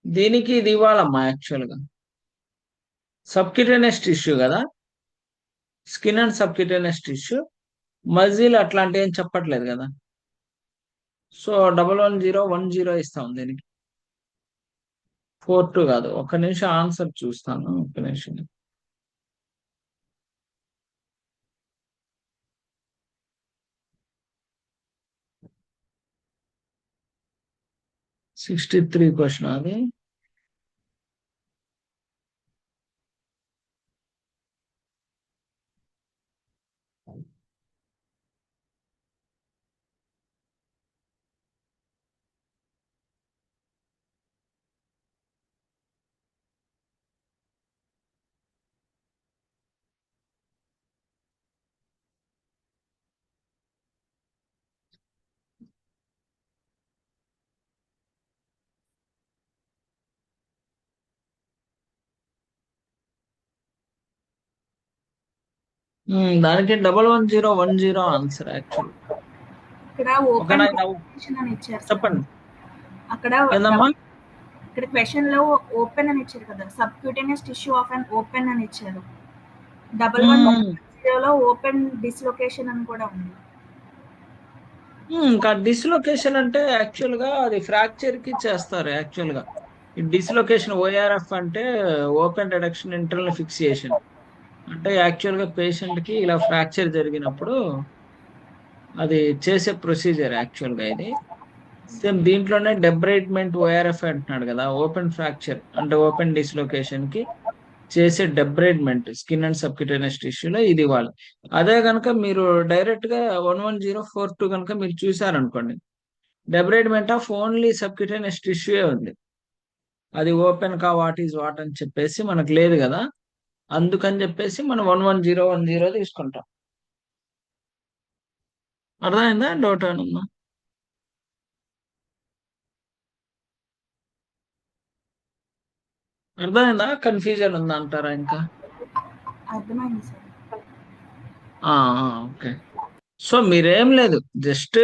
Speaker 1: దీనికి ఇది ఇవ్వాలమ్మా. యాక్చువల్గా సబ్క్యూటేనియస్ టిష్యూ కదా, skin and subcutaneous tissue, muscle అట్లాంటి ఏం చెప్పట్లేదు కదా. సో 11010 ఇస్తాం దీనికి. 42 కాదు. ఒక్క నిమిషం ఆన్సర్ చూస్తాను, ఒక్క నిమిషం. '63 క్వశ్చన్ అది. దానికి 11010 ఆన్సర్ యాక్చువల్.
Speaker 2: ఇక్కడ ఓపెన్ అని ఇచ్చారు.
Speaker 1: చెప్పండి.
Speaker 2: అక్కడ
Speaker 1: ఏందమ్మా
Speaker 2: ఇక్కడ క్వశ్చన్ లో ఓపెన్ అని ఇచ్చారు కదా, subcutaneous tissue of an open అని ఇచ్చారు. 110 లో ఓపెన్ డిస్లొకేషన్ అని కూడా ఉంది.
Speaker 1: ఇంకా డిస్లొకేషన్ అంటే యాక్చువల్ గా అది ఫ్రాక్చర్ కి చేస్తారు. యాక్చువల్ గా డిస్లొకేషన్ ఓఆర్ఎఫ్ అంటే ఓపెన్ రిడక్షన్ ఇంటర్నల్ ఫిక్సియేషన్ అంటే యాక్చువల్ గా పేషెంట్ కి ఇలా ఫ్రాక్చర్ జరిగినప్పుడు అది చేసే ప్రొసీజర్ యాక్చువల్ గా. ఇది సేమ్ దీంట్లోనే డెబ్రైడ్మెంట్ ఓఆర్ఎఫ్ అంటున్నాడు కదా, ఓపెన్ ఫ్రాక్చర్ అంటే ఓపెన్ డిస్లొకేషన్ కి చేసే డెబ్రైడ్మెంట్ స్కిన్ అండ్ సబ్క్యూటేనియస్ టిష్యూలో ఇది ఇవ్వాలి. అదే కనుక మీరు డైరెక్ట్ గా 11042 కనుక మీరు చూసారనుకోండి, డెబ్రైడ్మెంట్ ఆఫ్ ఓన్లీ సబ్క్యూటేనియస్ టిష్యూ ఉంది, అది ఓపెన్ కా వాట్ ఈజ్ వాట్ అని చెప్పేసి మనకు లేదు కదా, అందుకని చెప్పేసి మనం 11010 తీసుకుంటాం. అర్థమైందా? డౌట్ ఏమన్నా? అర్థమైందా? కన్ఫ్యూజన్ ఉందా అంటారా ఇంకా?
Speaker 2: అర్థమైంది సార్.
Speaker 1: ఓకే. సో మీరేం లేదు, జస్ట్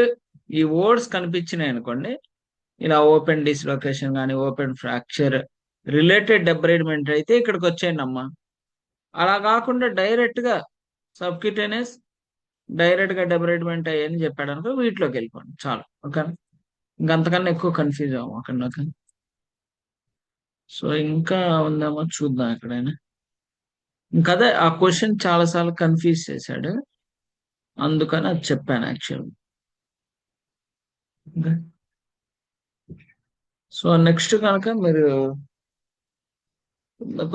Speaker 1: ఈ వర్డ్స్ కనిపించినాయి అనుకోండి, ఇలా ఓపెన్ డిస్లొకేషన్ కానీ ఓపెన్ ఫ్రాక్చర్ రిలేటెడ్ డెబ్రైడ్మెంట్ అయితే ఇక్కడికి వచ్చేయండి అమ్మా. అలా కాకుండా డైరెక్ట్ గా సబ్క్యూటేనియస్ డైరెక్ట్ గా డెబ్రైడ్మెంట్ అయ్యని చెప్పాడు అనుకో, వీటిలోకి వెళ్ళిపోండి చాలు. ఓకే, ఇంకంతకన్నా ఎక్కువ కన్ఫ్యూజ్ అవ్వం అక్కడ. ఓకే, సో ఇంకా ఉందేమో చూద్దాం ఎక్కడైనా. ఇంకదే ఆ క్వశ్చన్ చాలా సార్లు కన్ఫ్యూజ్ చేశాడు, అందుకని అది చెప్పాను యాక్చువల్. సో నెక్స్ట్ కనుక మీరు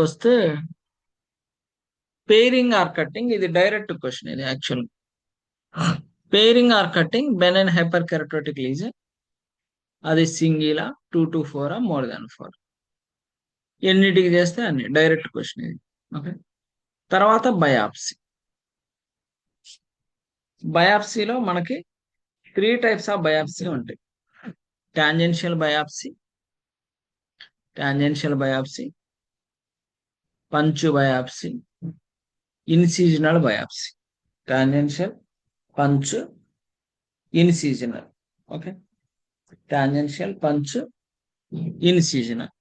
Speaker 1: వస్తే పేరింగ్ ఆర్ కట్టింగ్, ఇది డైరెక్ట్ క్వశ్చన్ ఇది actual. Paring or cutting benign hyperkeratotic lesion, అది సింగిలా 2 to 4 మోర్ దాన్ 4, ఎన్నిటికి చేస్తే అన్ని, డైరెక్ట్ క్వశ్చన్ ఇది. ఓకే, తర్వాత బయాప్సీ. బయాప్సీలో మనకి 3 టైప్స్ ఆఫ్ బయాప్సీ ఉంటాయి. టాంజెన్షియల్ బయాప్సీ, పంచు బయాప్సీ, ఇన్సిజనల్ బయాప్సీ. టాంజెన్షియల్, పంచు, ఇన్సిజనల్. ఓకే, టాంజెన్షియల్, పంచు, ఇన్సిజనల్.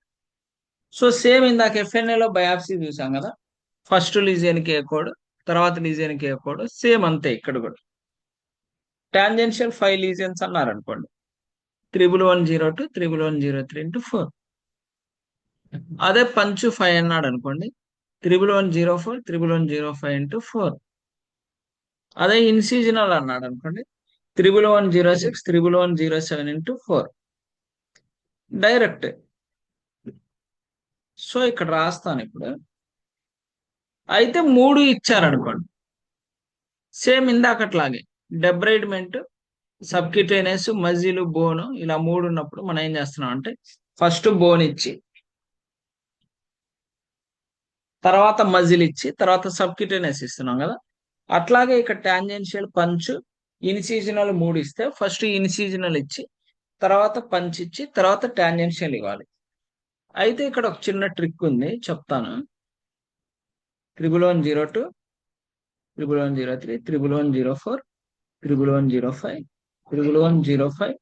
Speaker 1: సో సేమ్ ఇందాక ఎఫ్ఎన్ఏలో బయాప్సీ చూసాం కదా, ఫస్ట్ లీజియన్కి ఏ కోడ్, తర్వాత లీజియన్కి ఏ కోడ్, సేమ్ అంతే ఇక్కడ కూడా. టాంజెన్షియల్ 5 లీజియన్స్ అన్నారు అనుకోండి, 11102 11103 4. అదే పంచు 5 అన్నాడు అనుకోండి, 11104 11105 4. అదే ఇన్సిజనల్ అన్నాడు అనుకోండి, 11106 11107 4. డైరెక్ట్. సో ఇక్కడ రాస్తాను ఇప్పుడు. అయితే 3 ఇచ్చారనుకోండి, సేమ్ ఇందాకట్లాగే డెబ్రైడ్మెంట్, సబ్క్యూటేనియస్, మజిల్, బోన్, ఇలా 3 ఉన్నప్పుడు మనం ఏం చేస్తున్నాం అంటే, ఫస్ట్ బోన్ ఇచ్చి, తర్వాత మజిల్ ఇచ్చి, తర్వాత సబ్క్యూటేనియస్ ఇస్తున్నాం కదా. అట్లాగే ఇక్కడ టాంజెన్షియల్, పంచ్, ఇన్సిజనల్ 3 ఇస్తే ఫస్ట్ ఇన్సిజనల్ ఇచ్చి, తర్వాత పంచ్ ఇచ్చి, తర్వాత టాంజెన్షియల్ ఇవ్వాలి. అయితే ఇక్కడ ఒక చిన్న ట్రిక్ ఉంది, చెప్తాను. 11102 11103 11104 11105 11105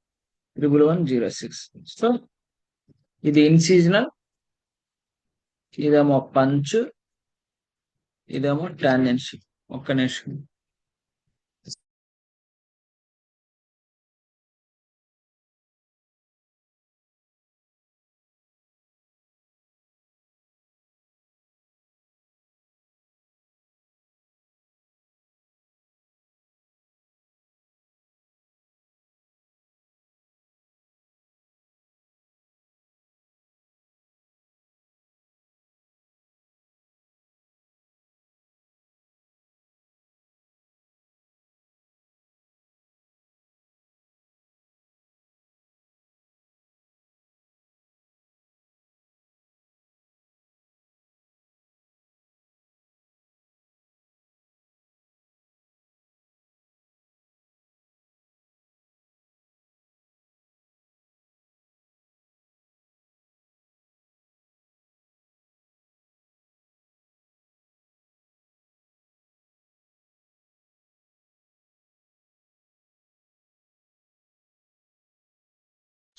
Speaker 1: 11106. సో ఇది ఇన్సిజనల్, ఇదేమో పంచ్, ఇదేమో టాంజెన్షియల్. ఒక్క నిమిషం.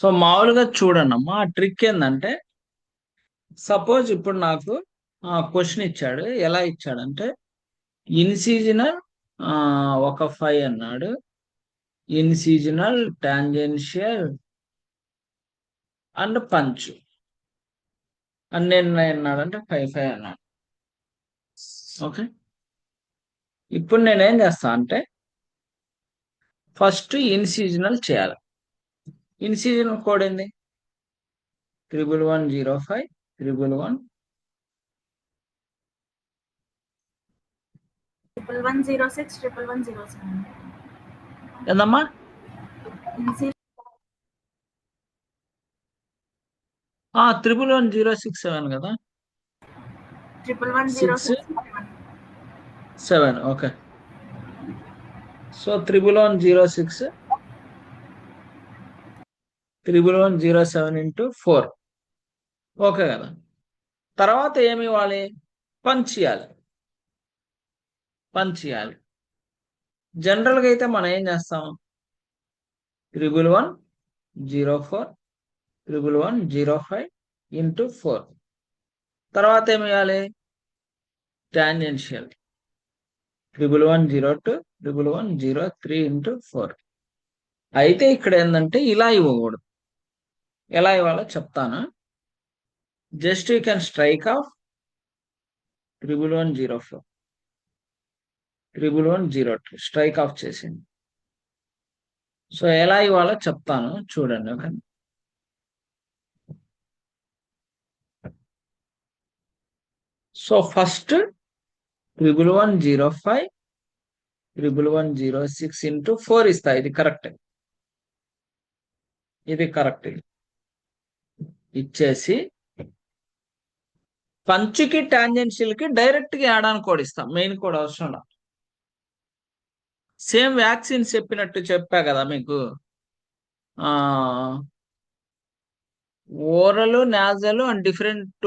Speaker 1: సో మామూలుగా చూడండి అమ్మా, ఆ ట్రిక్ ఏంటంటే, సపోజ్ ఇప్పుడు నాకు క్వశ్చన్ ఇచ్చాడు, ఎలా ఇచ్చాడంటే, ఇన్సిజనల్ ఒక 5 అన్నాడు, ఇన్సిజనల్, టాంజెన్షియల్ అండ్ పంచ్ అన్ని ఎన్ని అన్నాడు అంటే 5 అన్నాడు. ఓకే, ఇప్పుడు నేనేం చేస్తా అంటే, ఫస్ట్ ఇన్సిజనల్ చేయాలి. ఇన్సిజనల్ కోడ్ ఏంది? 11105 111.
Speaker 2: 11106 11107.
Speaker 1: ఏందమ్మా? 311,067 కదా, 6
Speaker 2: 111,067.
Speaker 1: 7. ఓకే. So 311,06 311,07 into 4. ఓకే కదా. తర్వాత ఏమి ఇవ్వాలి, పంచ్ చేయాలి. జనరల్గా అయితే మనం ఏం చేస్తాం, 311,04 311,05 ఇంటూ 4. తర్వాత ఏమి ఇవ్వాలి, టాంజెన్షియల్ 311,02 311,03 ఇంటూ 4. అయితే ఇక్కడ ఏంటంటే ఇలా ఇవ్వకూడదు. ఎలా ఇవ్వాలో చెప్తాను. Just you can strike off 311,04 311,02 strike off చేసింది. సో ఎలా ఇవ్వాలో చెప్తాను చూడండి. ఓకే. సో ఫస్ట్ 311,05 311,06 ఇంటూ 4 ఇస్తా. ఇది కరెక్ట్. ఇచ్చేసి పంచుకి టాంజెన్షియల్ కి డైరెక్ట్ గా యాడ్ ఆన్ కోడ్ ఇస్తాం. మెయిన్ కోడ్ అవసరం లేదు. సేమ్ వ్యాక్సిన్ చెప్పినట్టు చెప్పా కదా మీకు, oral, nozzle and different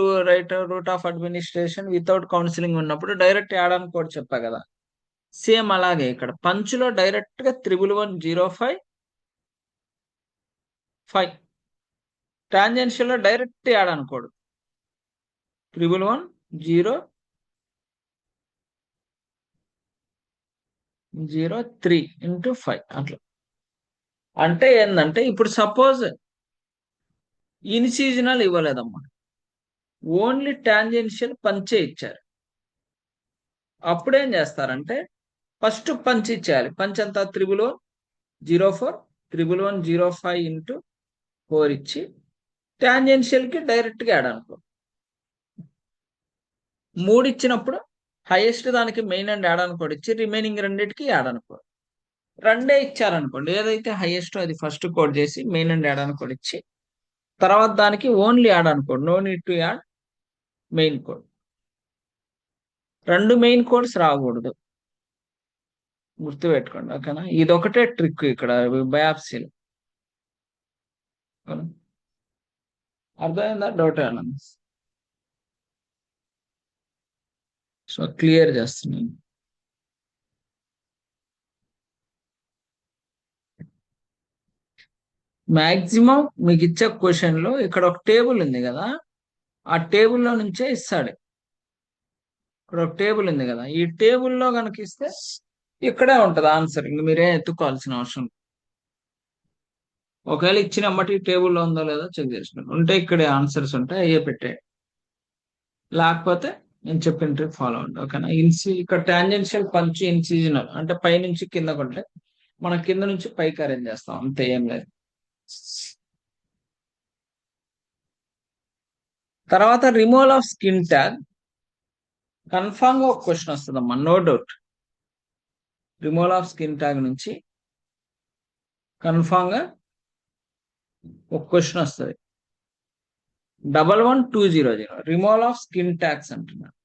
Speaker 1: root of administration without counselling ఉన్నప్పుడు డైరెక్ట్ యాడ్ ఆన్ కోడ్ చెప్పా కదా. సేమ్ అలాగే ఇక్కడ పంచులో డైరెక్ట్ గా 311,05 టాంజెన్షియల్ లో direct add on code 311,03 into 5 అట్లా. అంటే ఏంటంటే ఇప్పుడు సపోజ్ ఇన్సీజనల్ ఇవ్వలేదమ్మా, ఓన్లీ టాంజెన్షియల్ పంచే ఇచ్చారు. అప్పుడేం చేస్తారంటే ఫస్ట్ పంచ్ ఇచ్చేయాలి. పంచ్ అంతా 311,04 311,05 ఇంటూ 4 ఇచ్చి టాంజెన్షియల్ కి డైరెక్ట్ గా యాడ్ అనుకో. 3 ఇచ్చినప్పుడు హైయెస్ట్ దానికి మెయిన్ అండ్ యాడ్ అనుకోడు ఇచ్చి రిమైనింగ్ రెండింటికి యాడ్ అనుకో. 2 ఇచ్చారనుకోండి, ఏదైతే హైయెస్ట్ అది ఫస్ట్ కోడ్ చేసి మెయిన్ అండ్ యాడ్ అనుకోడు ఇచ్చి తర్వాత దానికి ఓన్లీ యాడ్ అనుకోడు, no need to add main code. 2 main codes రాకూడదు, గుర్తుపెట్టుకోండి. ఓకేనా. ఇదొకటే ట్రిక్ ఇక్కడ బయాప్సీలో. అర్థమైందా, డౌట్ ఏమన్నా? సో క్లియర్ చేస్తున్నాను. మాక్సిమం మీకు ఇచ్చే క్వశ్చన్ లో ఇక్కడ ఒక టేబుల్ ఉంది కదా, ఆ టేబుల్లో నుంచే ఇస్తాడు. ఇక్కడ ఒక టేబుల్ ఉంది కదా, ఈ టేబుల్లో కనుక ఇస్తే ఇక్కడే ఉంటది ఆన్సర్. ఇంక మీరేం ఎత్తుకోవాల్సిన అవసరం. ఒకవేళ ఇచ్చిన బట్టి టేబుల్లో ఉందో లేదో చెక్ చేసుకోండి. ఉంటే ఇక్కడే ఆన్సర్స్ ఉంటాయి, అయ్యే పెట్టే. లేకపోతే నేను చెప్పిన ట్రిక్ ఫాలో అవ్వండి. ఓకేనా. ఇక్కడ టాంజెన్షియల్ పంచ్ ఇన్సిజనల్ అంటే పై నుంచి కిందకు ఉంటే మనం కింద నుంచి పైకి అరేంజ్ చేస్తాం, అంతే, ఏం లేదు. తర్వాత removal of skin tag. Confirm గా ఒక క్వశ్చన్ వస్తుందమ్మా, no doubt. Removal of skin tag నుంచి కన్ఫామ్ గా ఒక క్వశ్చన్ వస్తుంది. 11200 రిమూవల్ ఆఫ్ స్కిన్ ట్యాగ్స్ అంటున్నాడు.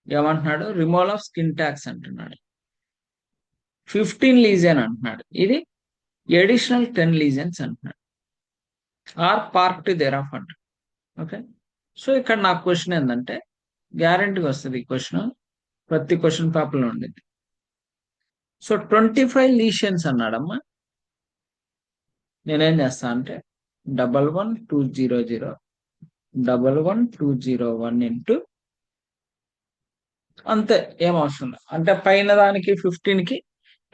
Speaker 1: ఏమంటున్నాడు, రిమూవల్ ఆఫ్ స్కిన్ ట్యాగ్స్ అంటున్నాడు. 15 లీజన్ అంటున్నాడు. ఇది ఎడిషనల్ 10 లీజన్స్ అంటున్నాడు. ఆర్ పార్ట్ దేర్ ఆఫ్ అంటాడు. ఓకే. సో ఇక్కడ నా క్వశ్చన్ ఏంటంటే గ్యారంటీగా వస్తుంది ఈ క్వశ్చన్, ప్రతి క్వశ్చన్ పేపర్లో ఉండేది. సో 25 లీషన్స్ అన్నాడమ్మా. నేనేం చేస్తా అంటే 11200 11201 ఇంటూ అంతే, ఏం అవసరం లేదు. అంటే పైన దానికి 15 కి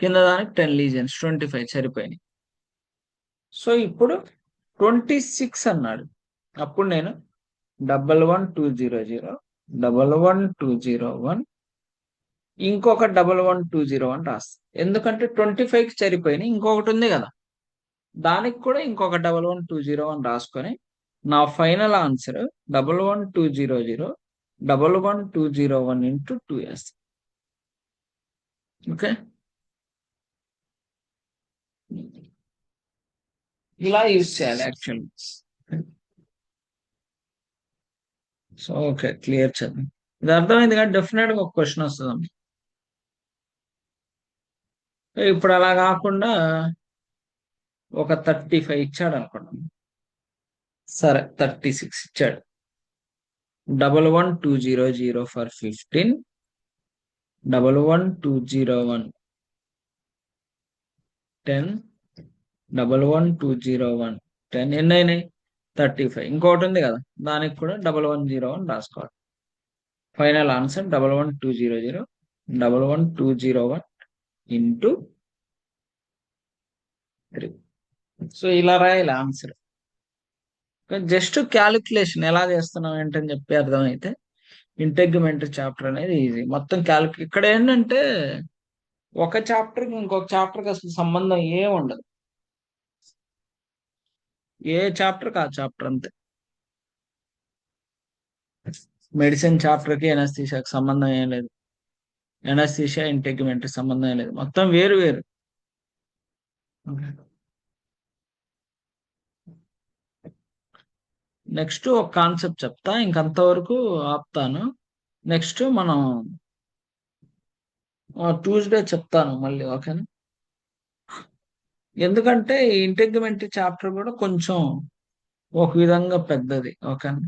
Speaker 1: కింద దానికి 10 లీజన్స్ 25 సరిపోయినాయి. సో ఇప్పుడు 26 అన్నాడు. అప్పుడు నేను 11200 11201 ఇంకొక 11201 రాస్తా. ఎందుకంటే 25కి సరిపోయినాయి, ఇంకొకటి ఉంది కదా, దానికి కూడా ఇంకొక 11201 రాసుకొని నా ఫైనల్ ఆన్సర్ 11200 11201 ఇంటూ 2 వేస్తా. ఓకే. ఇలా యూజ్ చేయాలి యాక్చువల్లీ. సో ఓకే, క్లియర్ చేద్దాం. ఇది అర్థమైంది కానీ డెఫినెట్ గా ఒక క్వశ్చన్ వస్తుంది. ఇప్పుడు అలా కాకుండా ఒక 35 ఇచ్చాడు అనుకోండి. సరే, 36 ఇచ్చాడు. 11200 ఫర్ 15, 11201 10, 11201 10 ఎన్ని అయినాయి? 35. ఇంకోటి ఉంది కదా, దానికి కూడా 1101 రాసుకోవాలి. Final answer 11200 11201 into 3. సో ఇలా రాయాలి ఆన్సర్. జస్ట్ క్యాలిక్యులేషన్ ఎలా చేస్తున్నాం ఏంటని చెప్పి అర్థమైతే ఇంటెగ్యుమెంటరీ చాప్టర్ అనేది ఈజీ. మొత్తం ఇక్కడ ఏంటంటే ఒక చాప్టర్ ఇంకొక చాప్టర్కి అసలు సంబంధం ఏం ఉండదు. ఏ చాప్టర్కి ఆ చాప్టర్ అంతే. మెడిసిన్ చాప్టర్కి ఎనస్థీషియాకి సంబంధం ఏం లేదు. ఎనస్థీషియా ఇంటెగ్యుమెంటరీ సంబంధం ఏం లేదు. మొత్తం వేరు వేరు. నెక్స్ట్ ఒక కాన్సెప్ట్ చెప్తా, ఇంకంతవరకు ఆపుతాను. నెక్స్ట్ మనం ట్యూస్డే చెప్తాను మళ్ళీ, ఓకేనా? ఎందుకంటే ఈ ఇంటెగ్యుమెంటరీ చాప్టర్ కూడా కొంచెం ఒక విధంగా పెద్దది, ఓకేనా?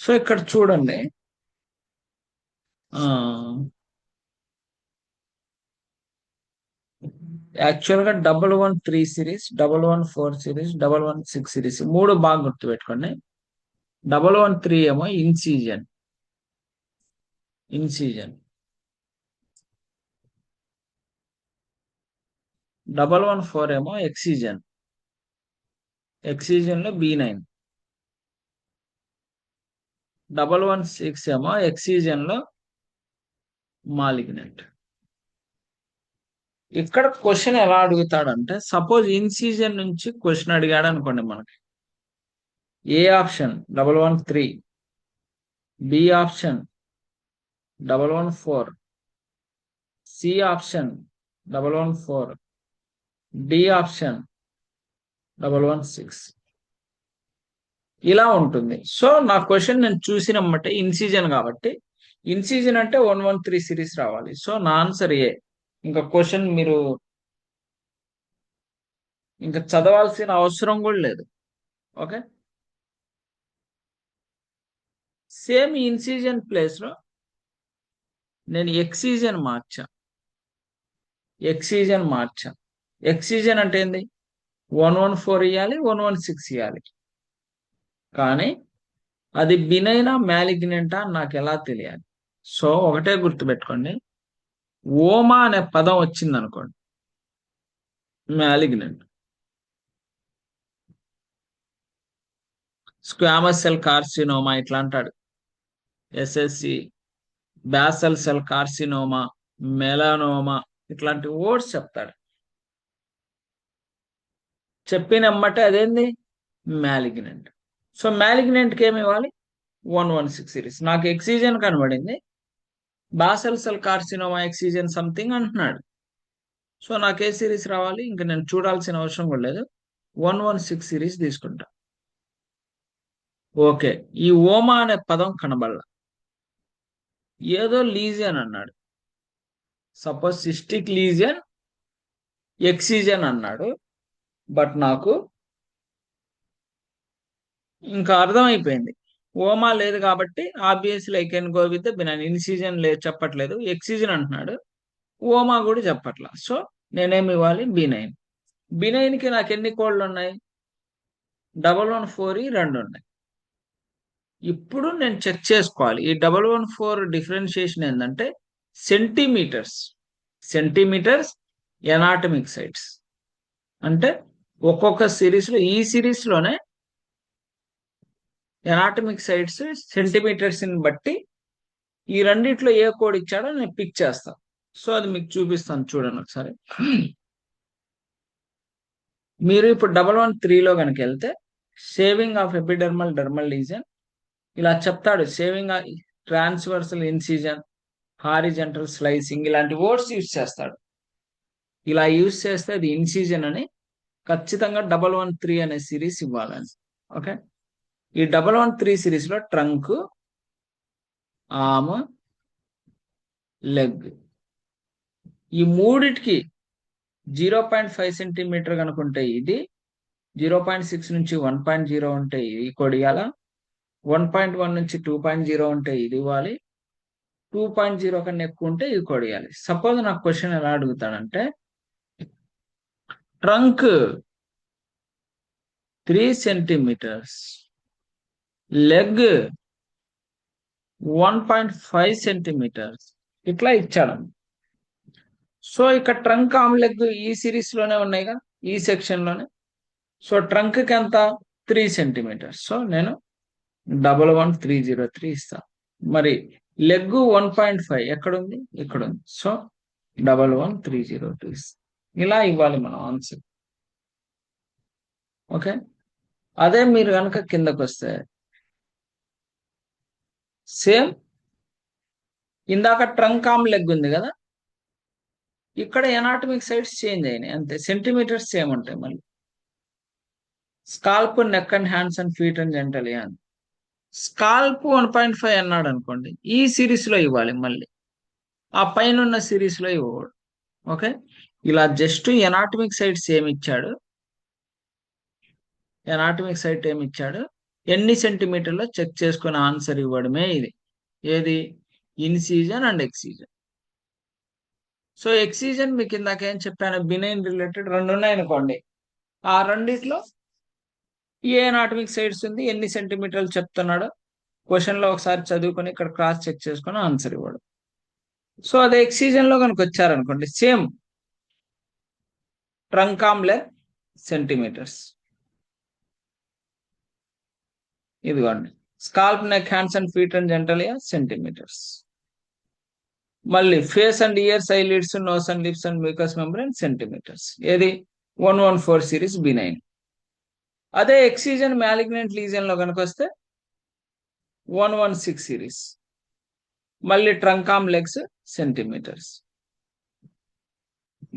Speaker 1: సో ఇక్కడ చూడండి, యాక్చువల్ గా 113 సిరీస్, 114 సిరీస్, 116 సిరీస్ మూడు బాగా గుర్తుపెట్టుకోండి. 113 ఏమో ఇన్సిజన్. 114 ఏమో ఎక్సిజన్. ఎక్సిజన్ లో B9. 116 ఏమో ఎక్సిజన్ లో మాలిగ్నెంట్. ఇక్కడ క్వశ్చన్ ఎలా అడుగుతాడంటే, సపోజ్ ఇన్సిజన్ నుంచి క్వశ్చన్ అడిగాడు అనుకోండి, మనకి A option 113, B option 114, C option 114, D option 116 ఇలా ఉంటుంది. సో నా క్వశ్చన్ నేను చూసినమ్మంటే ఇన్సిజన్ కాబట్టి, ఇన్సిజన్ అంటే 113 సిరీస్ రావాలి. సో నా ఆన్సర్ ఏ. ఇంకా క్వశ్చన్ మీరు ఇంకా చదవాల్సిన అవసరం కూడా లేదు, ఓకే? సేమ్ ఇన్సిజన్ ప్లేస్ లో నేను ఎక్సిజన్ మార్చా. ఎక్సిజన్ అంటే ఏంది? 114 ఇవ్వాలి, 116 ఇవ్వాలి. కానీ అది బినైనా మ్యాలిగ్నెంటా నాకు ఎలా తెలియాలి? సో ఒకటే గుర్తుపెట్టుకోండి, ఓమా అనే పదం వచ్చింది అనుకోండి, మ్యాలిగ్నెంట్. స్క్వామస్ సెల్ కార్సినోమా ఇట్లా అంటాడు SSC. బాసల్ సెల్ కార్సినోమా, మెలానోమా ఇట్లాంటి వర్డ్స్ చెప్తాడు. చెప్పినమ్మటే అదేంది? మ్యాలిగ్నెంట్. సో మ్యాలిగ్నెంట్కి ఏమి ఇవ్వాలి? 116 సిరీస్. నాకు ఎక్సిజన్ కనబడింది, బాసల్ సెల్ కార్సినోమా ఎక్సిజన్ సంథింగ్ అంటున్నాడు. సో నాకు ఏ సిరీస్ రావాలి? ఇంకా నేను చూడాల్సిన అవసరం కూడా లేదు, 116 సిరీస్ తీసుకుంటా. ఓకే, ఈ ఓమా అనే పదం కనబడలా. ఏదో లీజియన్ అన్నాడు, సపోజ్ సిస్టిక్ లీజియన్ ఎక్సిజన్ అన్నాడు. బట్ నాకు ఇంకా అర్థమైపోయింది, ఓమా లేదు కాబట్టి obviously I can go with benign. Incision లేదు చెప్పట్లేదు, ఎక్సిజన్ అంటున్నాడు, ఓమా కూడా చెప్పట్లా. సో నేనేమి ఇవ్వాలి? B9. B9 కి నాకు ఎన్ని కోడ్లు ఉన్నాయి? 114 రెండు ఉన్నాయి. ఇప్పుడు నేను చెక్ చేసుకోవాలి, ఈ 114 డిఫరెన్షియేషన్ ఏంటంటే సెంటీమీటర్స్ ఎనాటమిక్ సైట్స్. అంటే ఒక్కొక్క సిరీస్ లో, ఈ సిరీస్ లోనే ఎనాటమిక్ సైట్స్ సెంటీమీటర్స్ ని బట్టి ఈ రెండిట్లో ఏ కోడ్ ఇచ్చాడో నేను పిక్ చేస్తాను. సో అది మీకు చూపిస్తాను, చూడండి ఒకసారి. మీరు ఇప్పుడు 113లో కనుక వెళ్తే shaving of epidermal dermal lesion ఇలా చెప్తాడు. Shaving transversal incision, horizontal slicing ఇలాంటి వర్డ్స్ యూజ్ చేస్తాడు. ఇలా యూజ్ చేస్తే అది ఇన్సిజన్ అని, ఖచ్చితంగా 113 అనే సిరీస్ ఇవ్వాలండి. ఓకే, ఈ 113 సిరీస్ లో ట్రంక్, ఆర్మ్, లెగ్ ఈ మూడిటికి 0.5 సెంటీమీటర్ కనుకుంటే ఇది, 0.6 నుంచి 1.0 ఉంటే ఇది కొడియాల, 1.1 నుంచి 2.0 ఉంటే ఇది ఇవ్వాలి, 2.0 కన్నా ఎక్కువ ఉంటే ఇది కొడియాలి. సపోజ్ నాకు క్వశ్చన్ ఎలా అడుగుతాడంటే, ట్రంక్ 3 సెంటీమీటర్స్, లెగ్ 1.5 సెంటీమీటర్స్ ఇట్లా ఇచ్చాడు. సో ఇక్కడ ట్రంక్, ఆర్మ్, లెగ్ ఈ సిరీస్ లోనే ఉన్నాయిగా, ఈ సెక్షన్ లోనే. సో ట్రంక్ కి ఎంత, 3 సెంటీమీటర్స్. సో నేను 11303 ఇస్తా. మరి లెగ్ 1.5 ఎక్కడుంది, ఇక్కడ ఉంది. సో 11302 ఇస్తా. ఇలా ఇవ్వాలి మనం ఆన్సర్. ఓకే, అదే మీరు కనుక కిందకు వస్తే సేమ్ ఇందాక ట్రంక్, ఆర్మ్, లెగ్ ఉంది కదా, ఇక్కడ ఎనాటమిక్ సైడ్స్ చేంజ్ అయినాయి అంతే, సెంటీమీటర్స్ సేమ్ ఉంటాయి. మళ్ళీ scalp, neck and hands and feet and gentle అని, స్కాల్ప్ 1.5 అన్నాడు అనుకోండి, ఈ సిరీస్ లో ఇవ్వాలి, మళ్ళీ ఆ పైన ఉన్న సిరీస్ లో ఇవ్వకూడదు. ఓకే, ఇలా జస్ట్ ఎనాటమిక్ సైడ్స్ ఏమి ఇచ్చాడు, ఎనాటమిక్ సైట్ ఏమి ఇచ్చాడు, ఎన్ని సెంటీమీటర్లో చెక్ చేసుకుని ఆన్సర్ ఇవ్వడమే ఇది. ఏది, ఇన్సీజన్ అండ్ ఎక్సీజన్. సో ఎక్సీజన్ మీకు ఇందాక ఏం చెప్పాను, బినైన్ రిలేటెడ్ రెండు ఉన్నాయి అనుకోండి, ఆ రెండిట్లో ఏ ఎనాటమిక్ సైడ్స్ ఉంది, ఎన్ని సెంటీమీటర్లు చెప్తున్నాడో క్వశ్చన్ లో ఒకసారి చదువుకొని ఇక్కడ క్రాస్ చెక్ చేసుకొని ఆన్సర్ ఇవ్వడం. సో అదే ఎక్సీజన్ లో కనుక వచ్చారనుకోండి, same trunk, arm, leg centimetres, ఇదిగోండి scalp, neck, hands and feet and genitalia centimetres. మళ్ళీ face and ears, eyelids, nose and lips and mucous membrane centimetres. ఏది, 114 సిరీస్ బినైన్. అదే ఎక్సీజన్ మ్యాలిగ్నెంట్ లీజన్ లో కనుక వస్తే 116 సిరీస్. మళ్ళీ ట్రంక్, ఆర్మ్, లెగ్స్ సెంటీమీటర్స్.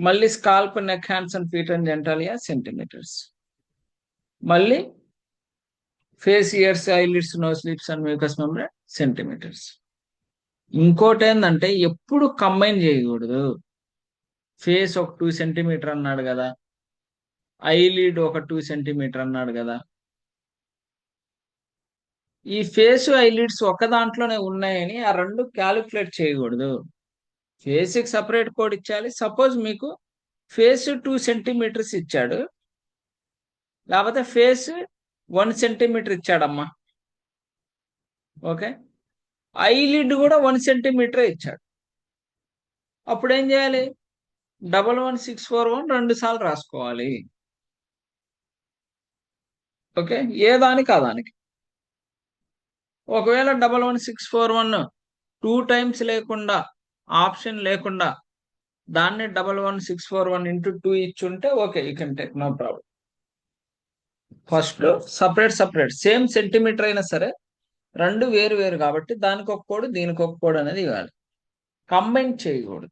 Speaker 1: మళ్ళీ scalp, neck, hands and feet and genitalia centimetres. మళ్ళీ face, ears, eyelids, nose, lips and mucous membrane centimetres. ఇంకోటి ఏంటంటే ఎప్పుడు కంబైన్ చేయకూడదు. ఫేస్ ఒక 2 సెంటీమీటర్ అన్నాడు కదా, ఐలిడ్ ఒక 2 సెంటీమీటర్ అన్నాడు కదా, ఈ ఫేస్, ఐలిడ్స్ ఒక దాంట్లోనే ఉన్నాయని ఆ రెండు క్యాలిక్యులేట్ చేయకూడదు. ఫేస్ కి సపరేట్ కోడ్ ఇచ్చాలి. సపోజ్ మీకు ఫేస్ 2 సెంటీమీటర్స్ ఇచ్చాడు, లేకపోతే ఫేస్ 1 సెంటీమీటర్ ఇచ్చాడమ్మా. ఓకే, ఐలిడ్ కూడా 1 సెంటీమీటర్ ఇచ్చాడు. అప్పుడు ఏం చేయాలి, 11641 రెండు సార్లు రాసుకోవాలి. ఓకే, ఏ దానికి ఆ దానికి. ఒకవేళ 11641 2 టైమ్స్ లేకుండా, ఆప్షన్ లేకుండా దాన్ని 11641 ఇంటూ 2 ఇచ్చుంటే okay, you can take, no problem. First separate same centimetre అయినా సరే రెండు వేరు వేరు కాబట్టి దానికి ఒక కోడ్, దీనికి ఒక కోడ్ అనేది ఇవ్వాలి, కంబైన్ చేయకూడదు.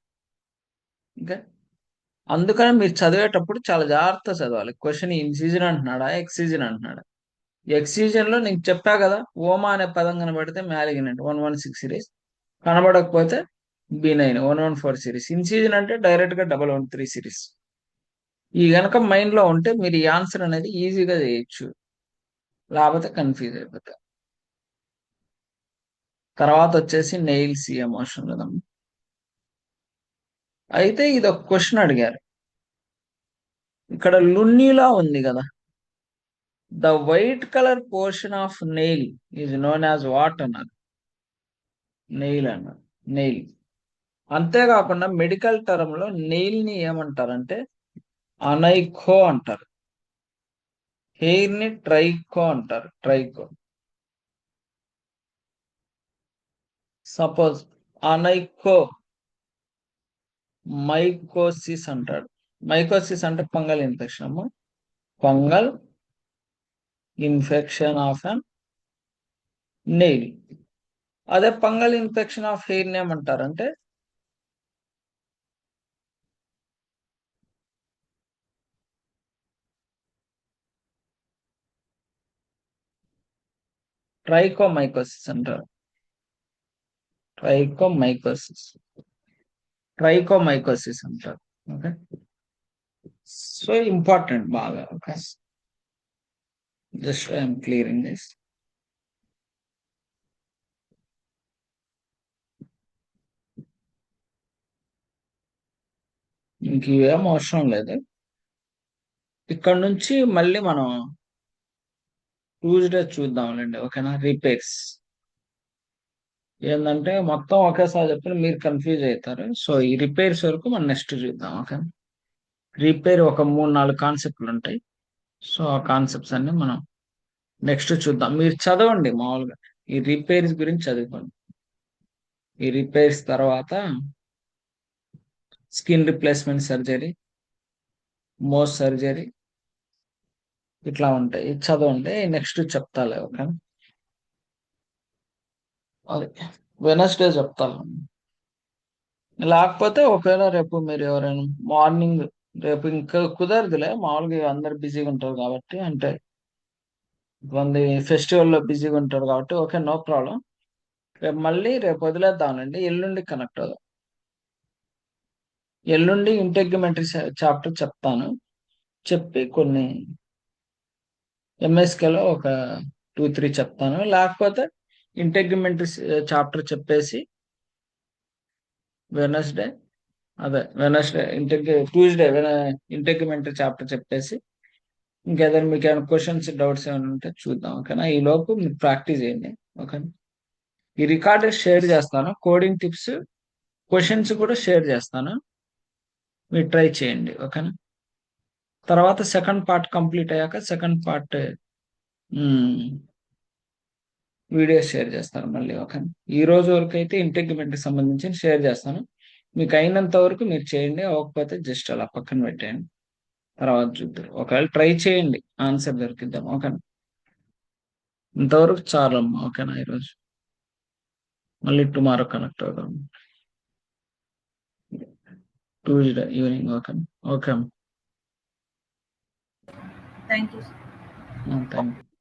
Speaker 1: ఓకే, అందుకని మీరు చదివేటప్పుడు చాలా జాగ్రత్త చదవాలి. క్వశ్చన్ ఇన్సీజన్ అంటున్నాడా, ఎక్సీజన్ అంటున్నాడా. ఎక్సీజన్ లో నీకు చెప్పా కదా, ఓమా అనే పదం కనబడితే మ్యాలిగ్నెంట్ 116 సిరీస్, కనబడకపోతే B9 114 సిరీస్. ఇన్సీజన్ అంటే డైరెక్ట్ గా 113 సిరీస్. ఈ గనక మైండ్ లో ఉంటే మీరు ఈ ఆన్సర్ అనేది ఈజీగా చేయొచ్చు, లేకపోతే కన్ఫ్యూజ్ అయిపోతారు. తర్వాత వచ్చేసి నెయిల్స్ ఎమోషన్ కదా. అయితే ఇది ఒక క్వశ్చన్ అడిగారు, ఇక్కడ లున్నీలా ఉంది కదా, the white colour portion of nail is known as what అన్నారు, నెయిల్ అన్నారు, నెయిల్. అంతేకాకుండా మెడికల్ టర్మ్ లో నెయిల్ ని ఏమంటారంటే అనైఖో అంటారు, హెయిర్ ని ట్రైకో అంటారు, ట్రైకో. సపోజ్ అనైఖో మైకోసిస్ అంటాడు. మైకోసిస్ అంటే fungal infection, fungal infection of an nail. అదే ఫంగల్ ఇన్ఫెక్షన్ ఆఫ్ హెయిర్ ని ఏమంటారంటే ట్రైకోమైకోసిస్ అంటారు. ట్రైకోమైకోసిస్ ట్రైకోమైకోసిస్ అంటారు. ఓకే, సో ఇంపార్టెంట్ బాగా. Okay, just I'm clearing this. ఇంక ఇవేం అవసరం లేదు. ఇక్కడ నుంచి మళ్ళీ మనం ట్యూస్డే చూద్దాంలేండి. ఓకేనా, రిపేర్స్ ఏంటంటే మొత్తం ఒకేసారి చెప్పిన మీరు కన్ఫ్యూజ్ అవుతారు. సో ఈ రిపేర్స్ వరకు మనం నెక్స్ట్ చూద్దాం. ఓకే, రిపేర్ ఒక 3-4 కాన్సెప్ట్లు ఉంటాయి. సో ఆ కాన్సెప్ట్స్ అన్ని మనం నెక్స్ట్ చూద్దాం. మీరు చదవండి మామూలుగా ఈ రిపేర్స్ గురించి చదువుకోండి. ఈ రిపేర్స్ తర్వాత skin replacement surgery, most surgery, ఇట్లా ఉంటాయి. ఇది చదవండి, నెక్స్ట్ చెప్తాలే. ఓకే, అది వెనస్డే చెప్తాను. లేకపోతే ఒకవేళ రేపు మీరు ఎవరైనా మార్నింగ్, రేపు ఇంకా కుదరదులే, మామూలుగా అందరు బిజీగా ఉంటారు కాబట్టి, అంటే కొంతమంది ఫెస్టివల్లో బిజీగా ఉంటారు కాబట్టి, ఓకే నో ప్రాబ్లం. రేపు మళ్ళీ రేపు వదిలేద్దామండి, ఎల్లుండి కనెక్ట్ అవుదాం. ఎల్లుండి ఇంటెగ్యుమెంటరీ చాప్టర్ చెప్తాను. చెప్పి కొన్ని ఎంఎస్కేలో ఒక 2-3 చెప్తాను. లేకపోతే ఇంటెగ్యుమెంటరీ చాప్టర్ చెప్పేసి వెనస్డే, వెనస్డే ట్యూస్డే ఇంటెగ్యుమెంటరీ చాప్టర్ చెప్పేసి ఇంకేదైనా మీకు ఏమైనా క్వశ్చన్స్, డౌట్స్ ఏమైనా ఉంటే చూద్దాం. ఓకేనా, ఈ లోపు మీరు ప్రాక్టీస్ చేయండి. ఓకేనా, ఈ రికార్డెడ్ షేర్ చేస్తాను, కోడింగ్ టిప్స్, క్వశ్చన్స్ కూడా షేర్ చేస్తాను, మీరు ట్రై చేయండి. ఓకేనా, తర్వాత సెకండ్ పార్ట్ కంప్లీట్ అయ్యాక సెకండ్ పార్ట్ వీడియో షేర్ చేస్తాను మళ్ళీ. ఓకేనా, ఈ రోజు వరకు అయితే ఇంటెగ్రిమెంట్కి సంబంధించి షేర్ చేస్తాను. మీకు అయినంత వరకు మీరు చేయండి, అవ్వకపోతే జస్ట్ అలా పక్కన పెట్టేయండి, తర్వాత చూద్దరు. ఒకవేళ ట్రై చేయండి, ఆన్సర్ దొరికిద్దాం. ఓకేనా, ఇంతవరకు చాలమ్మా. ఓకేనా, ఈరోజు మళ్ళీ టుమారో కనెక్ట్ అవుదాం, ట్యూస్డే ఈవినింగ్. ఓకేనా, okay
Speaker 2: thank you.
Speaker 1: Thank you.